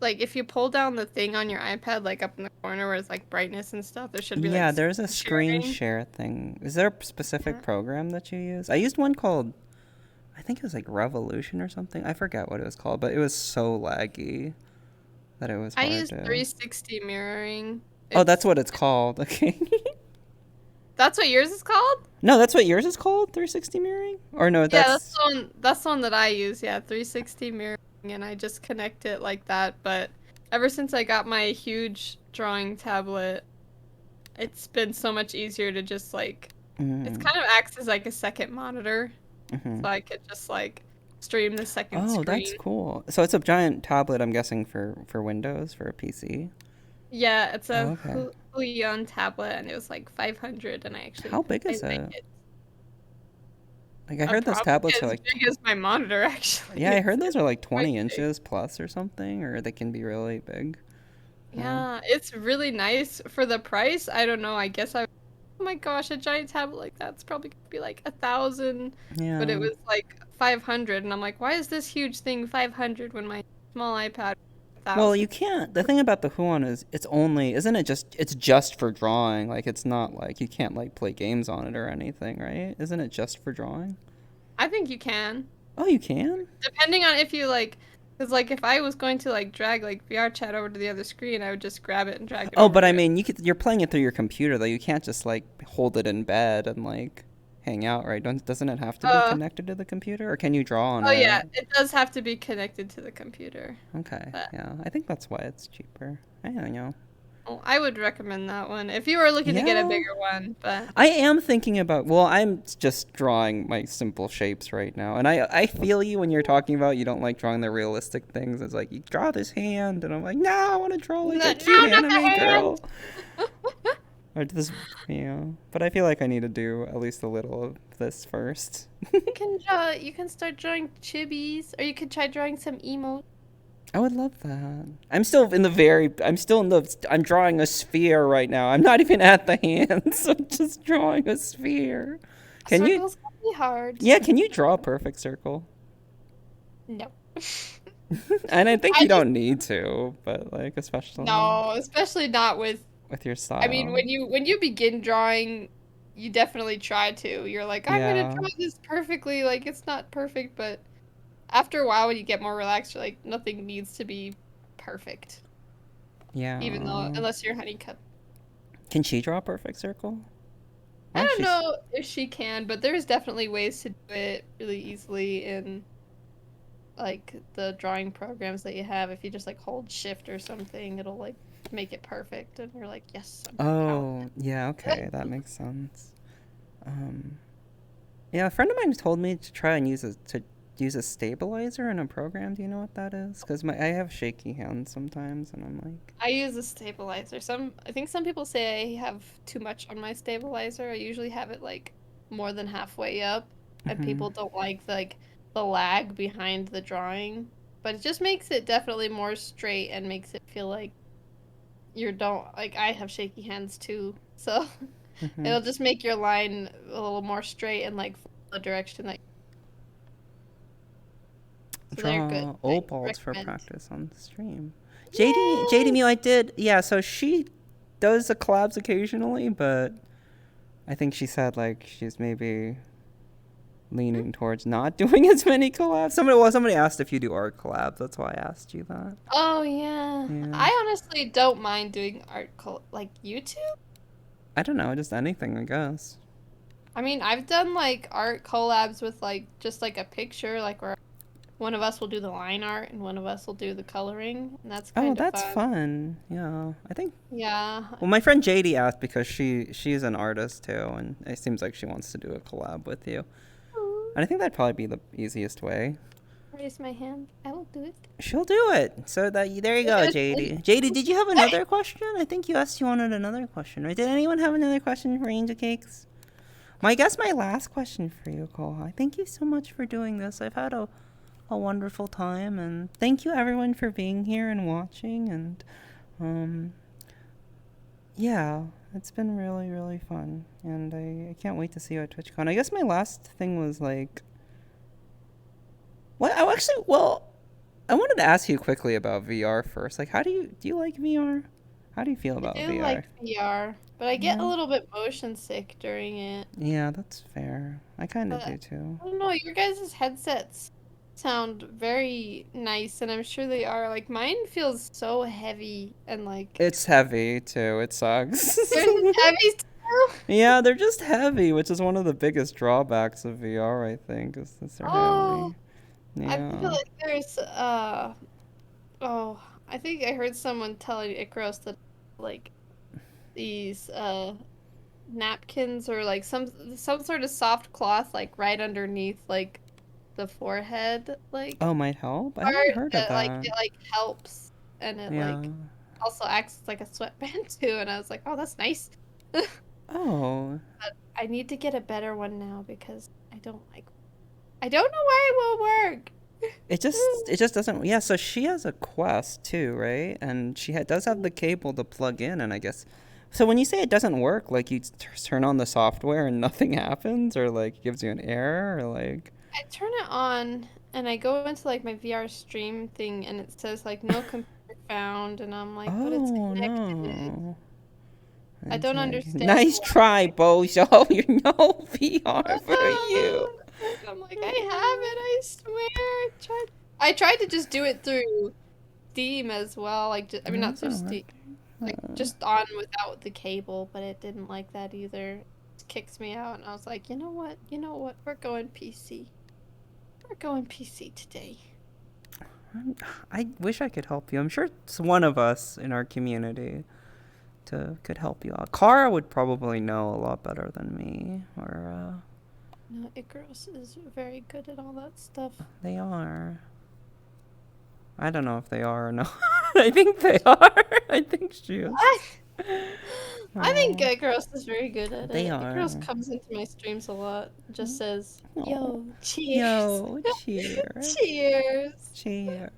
like if you pull down the thing on your iPad, like up in the corner where it's like brightness and stuff, there should be like Yeah, there's a screen sharing. share thing. Is there a specific Yeah. program that you use? I used one called, I think it was like Revolution or something. I forget what it was called, but it was so laggy that it was I hard use to. 360 mirroring. Oh, that's It's what it's called. Okay. That's what yours is called? No, that's what yours is called? 360 mirroring? Or no, Yeah, that's that's. the one. That's the one that I use. Yeah, 360 mirroring, and I just connect it like that. But ever since I got my huge drawing tablet, it's been so much easier to just like. It's Mm, kind of acts as like a second monitor, hmm so I could just like stream the second Oh, that's screen. cool. So it's a giant tablet, I'm guessing, for Windows, for a PC. Yeah, it's Oh, a okay. Huion tablet, and it was like 500, and How big I is like it? it. Like, I heard those Probably tablets are as like. big as my monitor, actually. Yeah, I heard those It's are like quite 20 big. inches plus or something, or they can be really big. Oh, Yeah, it's really nice for the price. I don't know. I guess I. Oh my gosh, a giant tablet like that's probably gonna be like 1,000, but it yeah. was like 500, and I'm like, why is this huge thing 500 when my small iPad is Well, you 1,000? can't. The thing about the Huon is it's only, isn't it just, it's just for drawing. Like, it's not like you can't, like, play games on it or anything, right? Isn't it just for drawing? I think you can, Oh, you can? depending on if you like, because like if I was going to like drag like vrchat over to the other screen, I would just grab it and drag it Oh, over but to I it. mean, you're playing it through your computer, though. You can't just, like, hold it in bed and, like, hang out, right? Doesn't it have to be Uh, connected to the computer? Or can you draw on oh yeah, it? it does have to be connected to the computer, Okay, but yeah. I think that's why it's cheaper. I don't know. oh, I would recommend that one if you were looking to get a Yeah. bigger one, but. I am thinking about, well, I'm just drawing my simple shapes right now. And I feel you when you're talking about you don't like drawing the realistic things. It's like, you draw this hand. And I'm like, no, I want to draw like No, a cute not the anime hand. girl. Or this, But I feel like I need to do at least a little of this first. You can draw. You can start drawing chibis, or you could try drawing some emotes. I would love that. I'm drawing a sphere right now. I'm not even at the hands. I'm just drawing a sphere. Can you, Circles can be hard. yeah, can you draw a perfect circle? No. And I think I you just don't need to, but like especially no, especially not with. with your I mean, style. when you begin drawing, you definitely try to. You're like, I'm gonna Yeah. draw this perfectly. Like it's not perfect, but after a while, when you get more relaxed, you're like, nothing needs to be perfect. Even though, Yeah. unless you're honeycut. Can she draw a perfect circle? I Why is don't she know if she can, but there's definitely ways to do it really easily in like the drawing programs that you have. If you just like hold shift or something, it'll like make it perfect, and you're like, yes, I'm proud Oh, yeah, of okay, that it. makes sense. Um yeah, a friend of mine told me to try and use a stabilizer in a program. Do you know what that is? Cuz I have shaky hands sometimes and I'm like, I use a stabilizer. I think some people say I have too much on my stabilizer. I usually have it like more than halfway up, and mhm. people don't like the lag behind the drawing, but it just makes it definitely more straight and makes it feel like you don't like I have shaky hands too. So Mhm. it'll just make your line a little more straight and like the direction that so they're good. Draw I opals for recommend. practice on the stream. JD Yay! Mew, I did. Yeah, so she does the collabs occasionally, but I think she said like she's maybe leaning towards not doing as many collabs. Somebody asked if you do art collabs. That's why I asked you that. Oh yeah. Yeah. I honestly don't mind doing like YouTube. I don't know, just anything, I guess. I mean, I've done like art collabs with like just like a picture, like where one of us will do the line art and one of us will do the coloring, and that's Oh, kind of that's fun. fun. Yeah. I think Yeah. well, my friend JD asked because she's an artist too, and it seems like she wants to do a collab with you. Ooh, And I think that'd probably be the easiest way. raise my hand. I will do it. She'll do it. So there you go, JD. JD, did you have another question? I think you asked you wanted another question, right? Did anyone have another question for Angel Cakes? I guess my last question for you, Koha. Thank you so much for doing this. I've had a wonderful time, and thank you everyone for being here and watching. And um, yeah, it's been really really fun, and I can't wait to see you at TwitchCon. I guess my last thing was like, well, I wanted to ask you quickly about VR first. Like, do you like VR? How do you feel about I do VR? like VR, but I get a Yeah. little bit motion sick during it. Yeah, that's fair. I kind of But do too. I don't know, your guys' headsets sound very nice, and I'm sure they are. Like mine feels so heavy and like It's heavy too. It sucks. they're just heavy too. Yeah, they're just heavy, which is one of the biggest drawbacks of VR, I think, is that they're Oh, heavy. I feel Yeah. like there's oh, I think I heard someone telling Icaros that like these napkins or like some sort of soft cloth like right underneath like the forehead like Oh, might help? I haven't part heard of that like that. it like helps and it Yeah. like also acts as like a sweatband too, and I was like, oh, that's nice. Oh. But I need to get a better one now because I don't know why it won't work. It just doesn't. Yeah, so she has a Quest too, right? And she does have the cable to plug in, and I guess. So when you say it doesn't work, like you turn on the software and nothing happens, or like it gives you an error, or like. I turn it on and I go into like my VR stream thing and it says like no computer found, and I'm like, but it's Oh connected. no. I don't Okay. understand Nice try, why. Bo. Show you know VR for you. I'm like, I have it, I swear. I tried to just do it through Steam as well, like I mean not That's through not Steam, working. like just on without the cable, but it didn't like that either. It kicks me out, and I was like, you know what? You know what? We're going PC. We're going PC today. I wish I could help you. I'm sure it's one of us in our community could help you out. Kara would probably know a lot better than me, or No, Icarus is very good at all that stuff. they are. I don't know if they are or not. I think they are. I think she is. I think Oh, Icarus is very good at they it. Icarus are. comes into my streams a lot. Just says, Oh, "Yo, cheers, yo, cheers, cheers." cheers.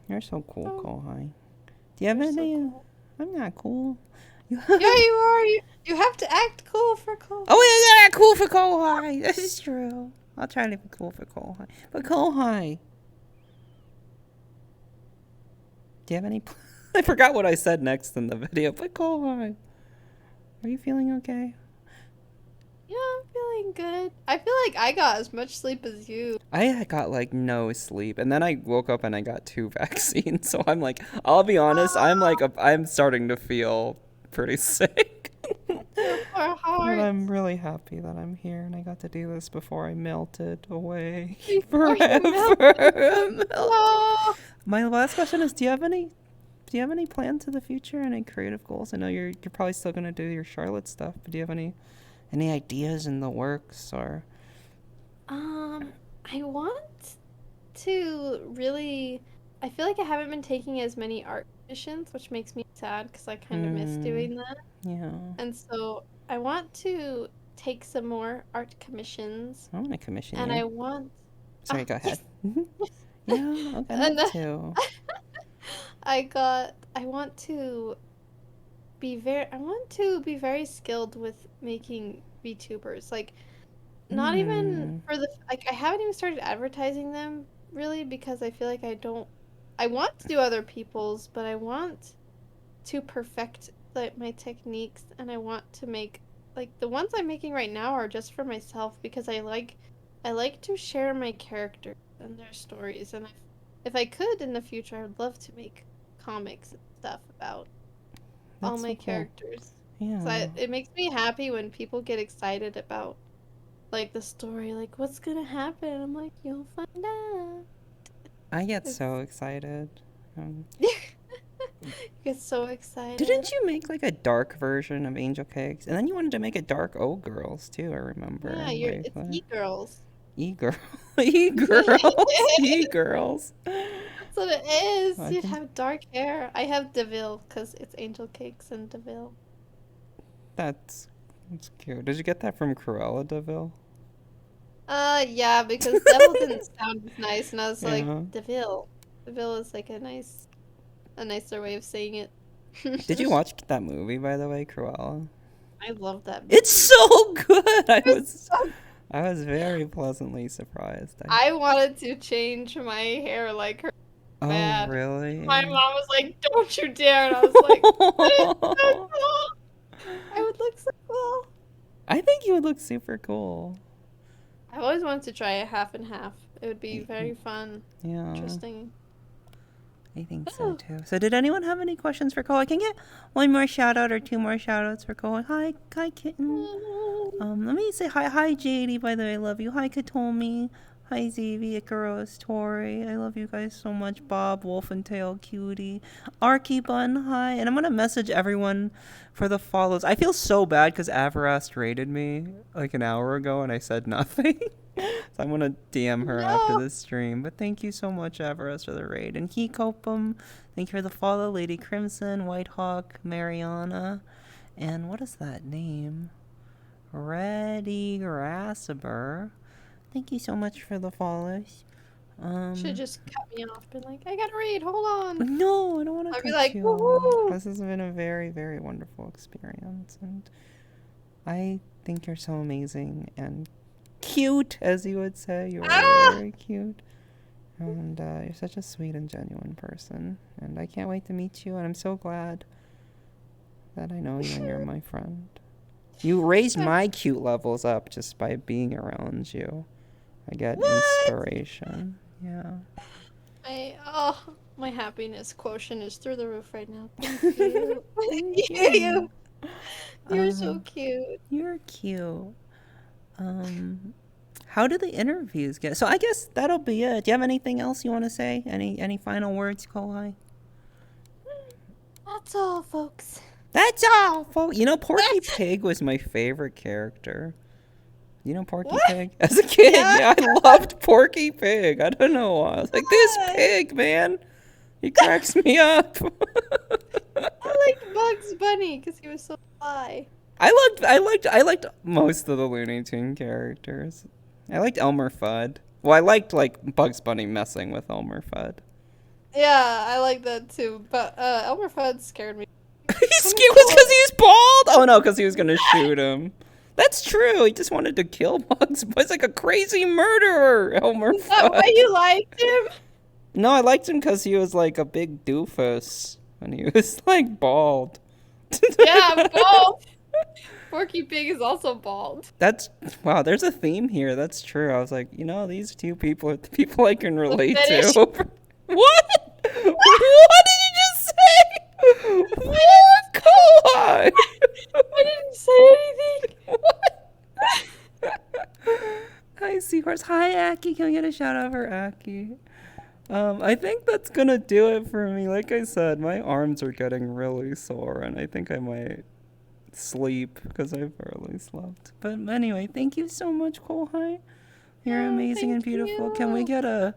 You're so cool, Oh, Kohai. Do you have you're so any? cool. I'm not cool. Yeah, you are. You have to act cool for cool. Oh, yeah, cool for Kohai. This is true. I'll try to be cool for Kohai. But Kohai, do you have any? I forgot what I said next in the video. But Kohai, are you feeling okay? Yeah, I'm feeling good. I feel like I got as much sleep as you. I got like no sleep, and then I woke up and I got 2 vaccines. So I'm like, I'll be honest, I'm starting to feel pretty sick. Your poor But heart. I'm really happy that I'm here and I got to do this before I melted away Before you forever. No. My last question is, do you have any plans for the future? Any creative goals? I know you're probably still gonna do your Charlotte stuff, but do you have any ideas in the works or? I want to really. I feel like I haven't been taking as many art commissions, which makes me sad because I kind of miss doing that. Yeah. And so I want to take some more art commissions, I want to commission and you. I want. Sorry, go ahead. Yes. Yeah, okay, And love to. I want to I want to be very skilled with making VTubers. Like, not even for like, I haven't even started advertising them really because I feel like I want to do other people's, but I want to perfect my techniques, and I want to make, like, the ones I'm making right now are just for myself because I like to share my characters and their stories, and if I could in the future, I would love to make comics and stuff about all That's my so cool. characters. Yeah. So it makes me happy when people get excited about like the story, like what's gonna happen. I'm like, you'll find out. I get so excited. You get so excited. Didn't you make like a dark version of Angel Cakes? And then you wanted to make a dark O Girls too, I remember. Yeah, it's e-girls. E-girl. E-girls. E-girls. That's what it is. I You'd think have dark hair. I have Deville because it's Angel Cakes and Deville. that's cute. Did you get that from Cruella Deville? Yeah, because Devil didn't sound as nice, and I was Yeah. like, Deville. Deville is like a nicer way of saying it. Did you watch that movie, by the way, Cruella? I love that movie. It's so good. It's so I was very pleasantly surprised. I wanted to change my hair like her. Oh, Bad. really? My mom was like, "Don't you dare!" And I was like, "But it's so cool. I would look so cool." I think you would look super cool. I've always wanted to try it half and half. It would be very fun, Yeah. interesting. I think so too. So did anyone have any questions for Cole? I can get one more shout out or two more shout outs for Cole. Hi kitten. Let me say hi JD, by the way, I love you. Hi Katomi. Hi Zavi, Icaros, Tori. I love you guys so much. Bob, Wolf and Tail, Cutie. Arky Bun, hi. And I'm gonna message everyone for the follows. I feel so bad because Avarast rated me like an hour ago and I said nothing. So I'm gonna DM her after this stream. But thank you so much, Avarast, for the raid. And Kekopum, thank you for the follow. Lady Crimson, Whitehawk, Mariana, and what is that name? Reddy Grassaber. Thank you so much for the follows. Should just cut me off. Been like, I gotta read. Hold on. No, I don't want to cut like, you woohoo. off. This has been a very, very wonderful experience, and I think you're so amazing and cute, as you would say. You're very cute, and you're such a sweet and genuine person. And I can't wait to meet you. And I'm so glad that I know you and you're my friend. You raised my cute levels up just by being around you. I get inspiration. Yeah. My happiness quotient is through the roof right now. Thank you. Thank you. You're so cute. You're cute. How do the interviews get? So I guess that'll be it. Do you have anything else you want to say? Any final words, Kohai? That's all, folks. That's all, folks. You know, Porky Pig was my favorite character. You know Porky Pig? As a kid, yeah, I loved Porky Pig. I don't know why. I was like, this pig, man. He cracks me up. I liked Bugs Bunny because he was so fly. I liked most of the Looney Tune characters. I liked Elmer Fudd. Well, I liked like Bugs Bunny messing with Elmer Fudd. Yeah, I like that too. But Elmer Fudd scared me. Was because he's bald? Oh no, because he was gonna shoot him. That's true. He just wanted to kill Bugs. He's like a crazy murderer, Elmer Fudd. Is that why you liked him? No, I liked him because he was like a big doofus and he was like bald. Yeah, bald. Porky Pig is also bald. Wow, there's a theme here. That's true. I was like, you know, these two people are the people I can relate to. What? What did you just say? What, Kohai? I didn't say anything. What? Hi, Seahorse. Hi, Aki. Can we get a shout out for Aki? I think that's gonna do it for me. Like I said, my arms are getting really sore, and I think I might sleep because I barely slept. But anyway, thank you so much, Kohai. You're amazing and beautiful. Can we get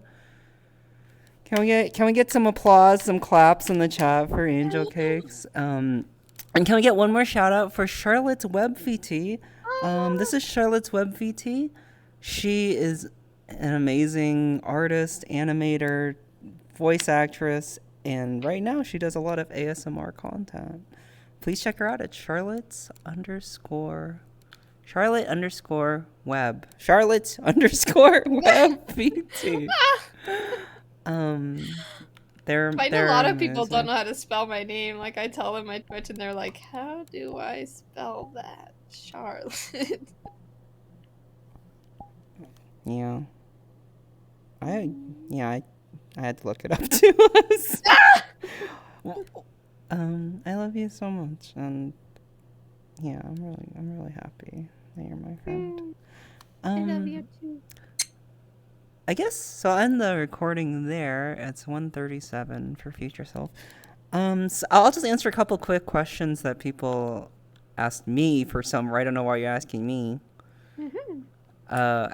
some applause, some claps in the chat for Angel Cakes? And can we get one more shout out for Charlotte's Web VT? This is Charlotte's Web VT. She is an amazing artist, animator, voice actress, and right now she does a lot of ASMR content. Please check her out at Charlotte_Web VT. I know a lot of people don't know how to spell my name. Like I tell them my Twitch and they're like, how do I spell that? Charlotte. Yeah. I had to look it up too. I love you so much, and yeah, I'm really happy that you're my friend. I love you too. I guess so. I'll end the recording there. It's 1:37 for Future Self. So I'll just answer a couple quick questions that people asked me for some. I don't know why you're asking me. Mm-hmm.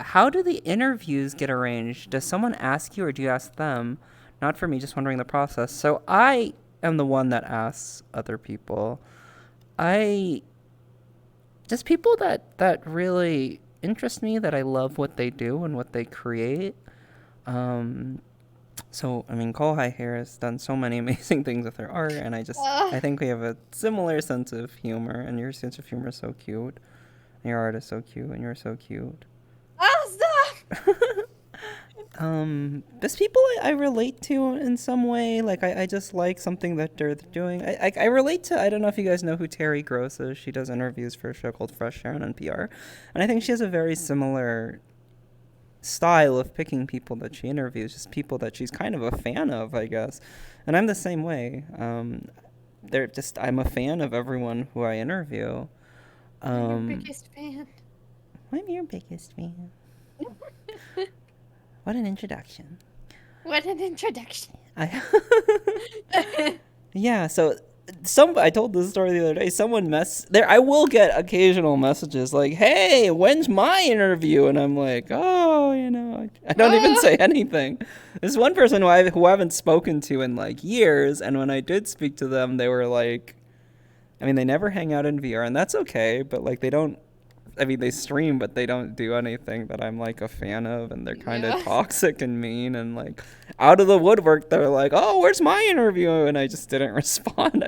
How do the interviews get arranged? Does someone ask you or do you ask them? Not for me, just wondering the process. So I am the one that asks other people. Just people that really interest me, that I love what they do and what they create. So, I mean, Kohai here has done so many amazing things with her art, and I think we have a similar sense of humor, and your sense of humor is so cute. And your art is so cute, and you're so cute. There's people I relate to in some way. Like, I just like something that they're doing. I relate to, I don't know if you guys know who Terry Gross is. She does interviews for a show called Fresh Air on NPR. And I think she has a very similar style of picking people that she interviews, just people that she's kind of a fan of, I guess. And I'm the same way. I'm a fan of everyone who I interview. I'm your biggest fan. I'm your biggest fan. What an introduction. What an introduction. Yeah, so I told this story the other day. I will get occasional messages like, "Hey, when's my interview?" And I'm like, "Oh, I don't even say anything." There's one person who I haven't spoken to in like years, and when I did speak to them, they were like, I mean, they never hang out in VR, and that's okay, but like they stream, but they don't do anything that I'm like a fan of, and they're kind of toxic and mean, and like out of the woodwork, they're like, "Oh, where's my interview?" And I just didn't respond.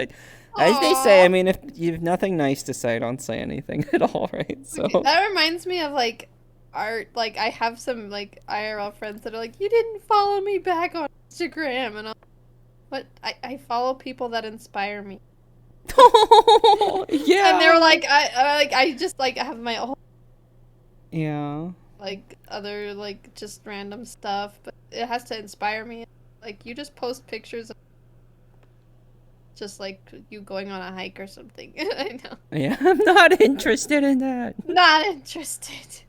As they say, I mean, if you have nothing nice to say, don't say anything at all, right? So that reminds me of like art. Like I have some like IRL friends that are like, "You didn't follow me back on Instagram," and I follow people that inspire me. Yeah. And they were like, I just like have my own. Yeah. Like other like just random stuff, but it has to inspire me. Like you just post pictures of just like you going on a hike or something. I know. Yeah, I'm not interested in that. Not interested.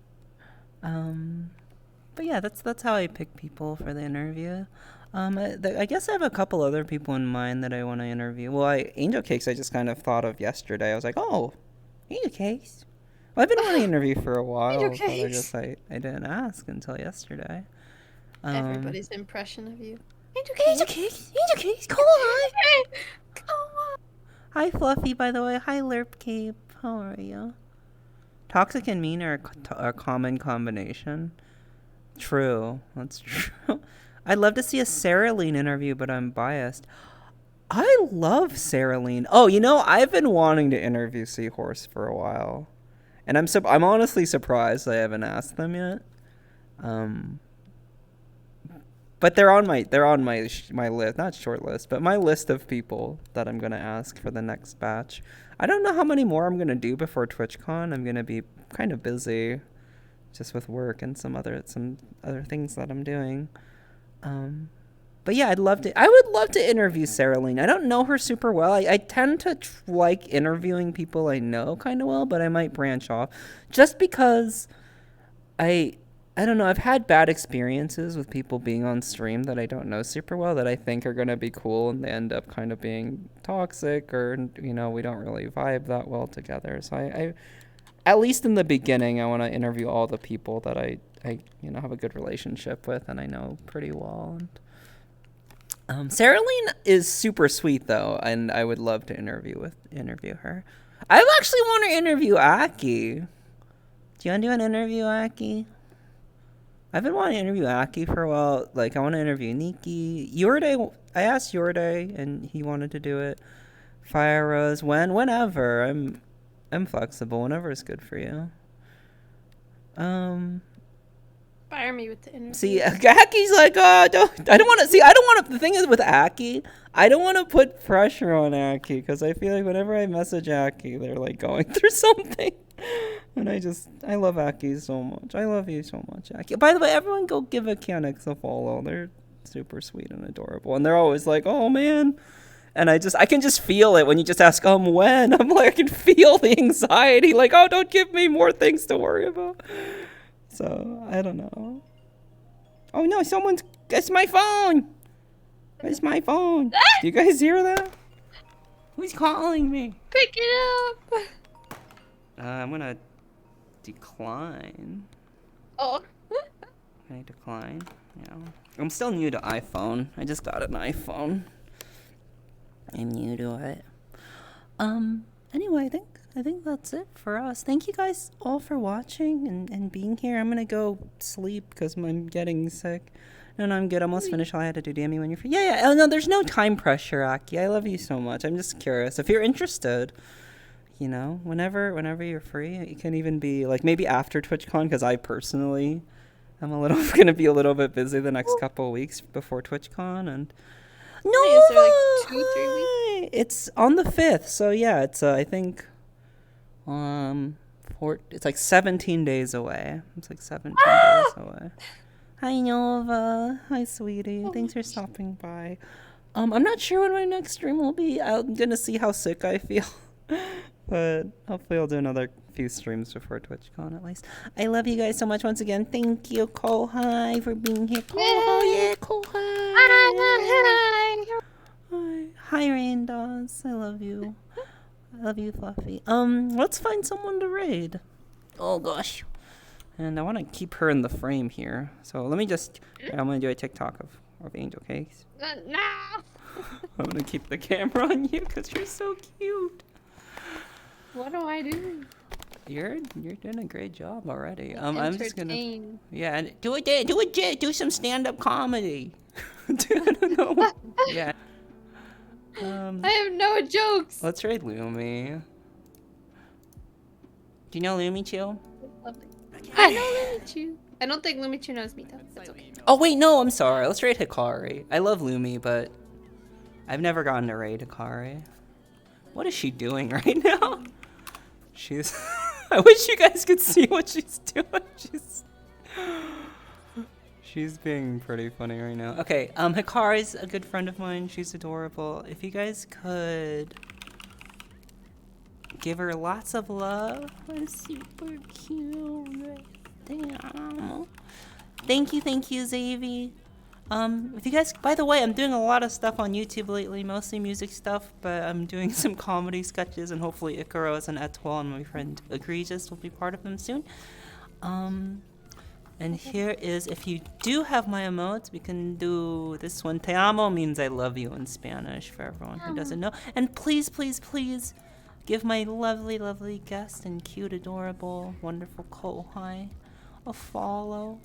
But yeah, that's how I pick people for the interview. I guess I have a couple other people in mind that I want to interview. Well, Angel Cakes I just kind of thought of yesterday. I was like, oh, Angel Cakes. Well, I've been wanting to interview for a while, but I didn't ask until yesterday. Everybody's impression of you. Angel Cakes, come on. Come on. Hi, Fluffy, by the way. Hi, Lerp Cape. How are you? Toxic and mean are a common combination. True. That's true. I'd love to see a Sarah Lean interview, but I'm biased. I love Sarah Lean. Oh, I've been wanting to interview Seahorse for a while, and I'm honestly surprised I haven't asked them yet. But they're on my list, not short list, but my list of people that I'm gonna ask for the next batch. I don't know how many more I'm gonna do before TwitchCon. I'm gonna be kind of busy, just with work and some other things that I'm doing. But yeah, I would love to interview Sarah Lean. I don't know her super well. I tend to like interviewing people I know kind of well, but I might branch off just because I don't know. I've had bad experiences with people being on stream that I don't know super well that I think are going to be cool, and they end up kind of being toxic, or we don't really vibe that well together. So I at least in the beginning, I want to interview all the people that I have a good relationship with and I know pretty well. And Sarah Lean is super sweet though, and I would love to interview her. I actually want to interview Aki. Do you want to do an interview, Aki? I've been wanting to interview Aki for a while. Like, I want to interview Nikki. Yorde, I asked Yorde, and he wanted to do it. Fire Rose, whenever. I'm flexible. Whenever is good for you. Fire me with the interview. See, Aki's like, I don't want to. The thing is with Aki, I don't want to put pressure on Aki, because I feel like whenever I message Aki, they're like going through something. And I love Aki so much. I love you so much, Aki. By the way, everyone go give Akianix a follow. They're super sweet and adorable. And they're always like, oh man. And I can just feel it when you just ask, when? I'm like, I can feel the anxiety. Like, oh, don't give me more things to worry about. So, I don't know. Oh no, it's my phone. It's my phone. Do you guys hear that? Who's calling me? Pick it up. I'm gonna decline. Oh. Can I decline? Yeah. I'm still new to iPhone. I just got an iPhone. I'm new to it. Anyway, I think that's it for us. Thank you guys all for watching and being here. I'm gonna go sleep because I'm getting sick. No, I'm good. I'm almost finished all I had to do. Damn you when you're free. Yeah. Oh no, there's no time pressure, Aki. I love you so much. I'm just curious. If you're interested, whenever you're free, it can even be like maybe after TwitchCon, because I personally I'm gonna be a little bit busy the next couple of weeks before TwitchCon, and Is there like no, 2-3 weeks? it's on the 5th, so yeah, it's I think it's like 17 days away. It's like 17 days away. Hi Nova, hi sweetie. Thanks for stopping by. I'm not sure when my next stream will be. I'm gonna see how sick I feel. But hopefully I'll do another few streams before TwitchCon at least. I love you guys so much once again. Thank you, Kohai, for being here. Kohai, yeah, Kohai. Hi, hi, Rain Dolls. I love you. I love you, Fluffy. Let's find someone to raid. Oh gosh. And I want to keep her in the frame here. So let me just. I'm gonna do a TikTok of angel cakes. No. I'm gonna keep the camera on you because you're so cute. What do I do? You're doing a great job already. Entertain. I'm just gonna and do some stand-up comedy. I don't know. Yeah. I have no jokes. Let's raid Lumi. Do you know Lumi Chill? I know Lumichu. I don't think Lumichu knows me though. That's okay. Oh wait, no, I'm sorry. Let's raid Hikari. I love Lumi, but I've never gotten to raid Hikari. What is she doing right now? She's. I wish you guys could see what she's doing. She's being pretty funny right now. Okay, Hikari's a good friend of mine. She's adorable. If you guys could give her lots of love. That's super cute. Damn. Thank you, Xavi. If you guys, by the way, I'm doing a lot of stuff on YouTube lately, mostly music stuff, but I'm doing some comedy sketches, and hopefully Icaros and Etoile and my friend Egregious will be part of them soon. And here is, if you do have my emotes, we can do this one. Te amo means I love you in Spanish, for everyone who doesn't know. And please, please, please, give my lovely, lovely guest and cute, adorable, wonderful Kohai a follow.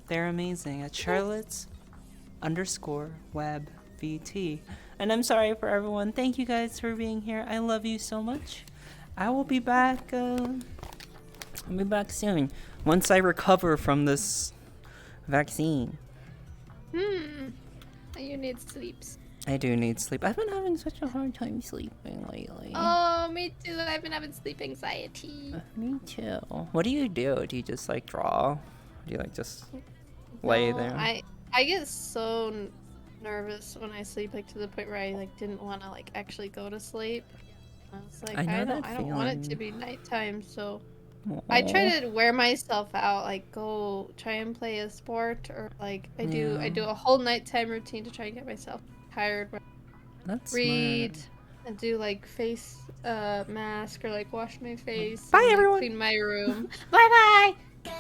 They're amazing at Charlotte's_web VT. And I'm sorry for everyone. Thank you guys for being here. I love you so much. I will be back. I'll be back soon once I recover from this vaccine. You need sleeps. I do need sleep. I've been having such a hard time sleeping lately. Oh, me too. I've been having sleep anxiety. Me too. What do you do? Do you just like draw? Do you like just lay there? I get so nervous when I sleep, like to the point where I like didn't want to like actually go to sleep. I was like, I don't want it to be nighttime, so I try to wear myself out, like go try and play a sport, or like I do a whole nighttime routine to try and get myself tired. That's read smart. and do like face mask, or like wash my face. Bye, and, like, everyone. clean my room. Bye bye.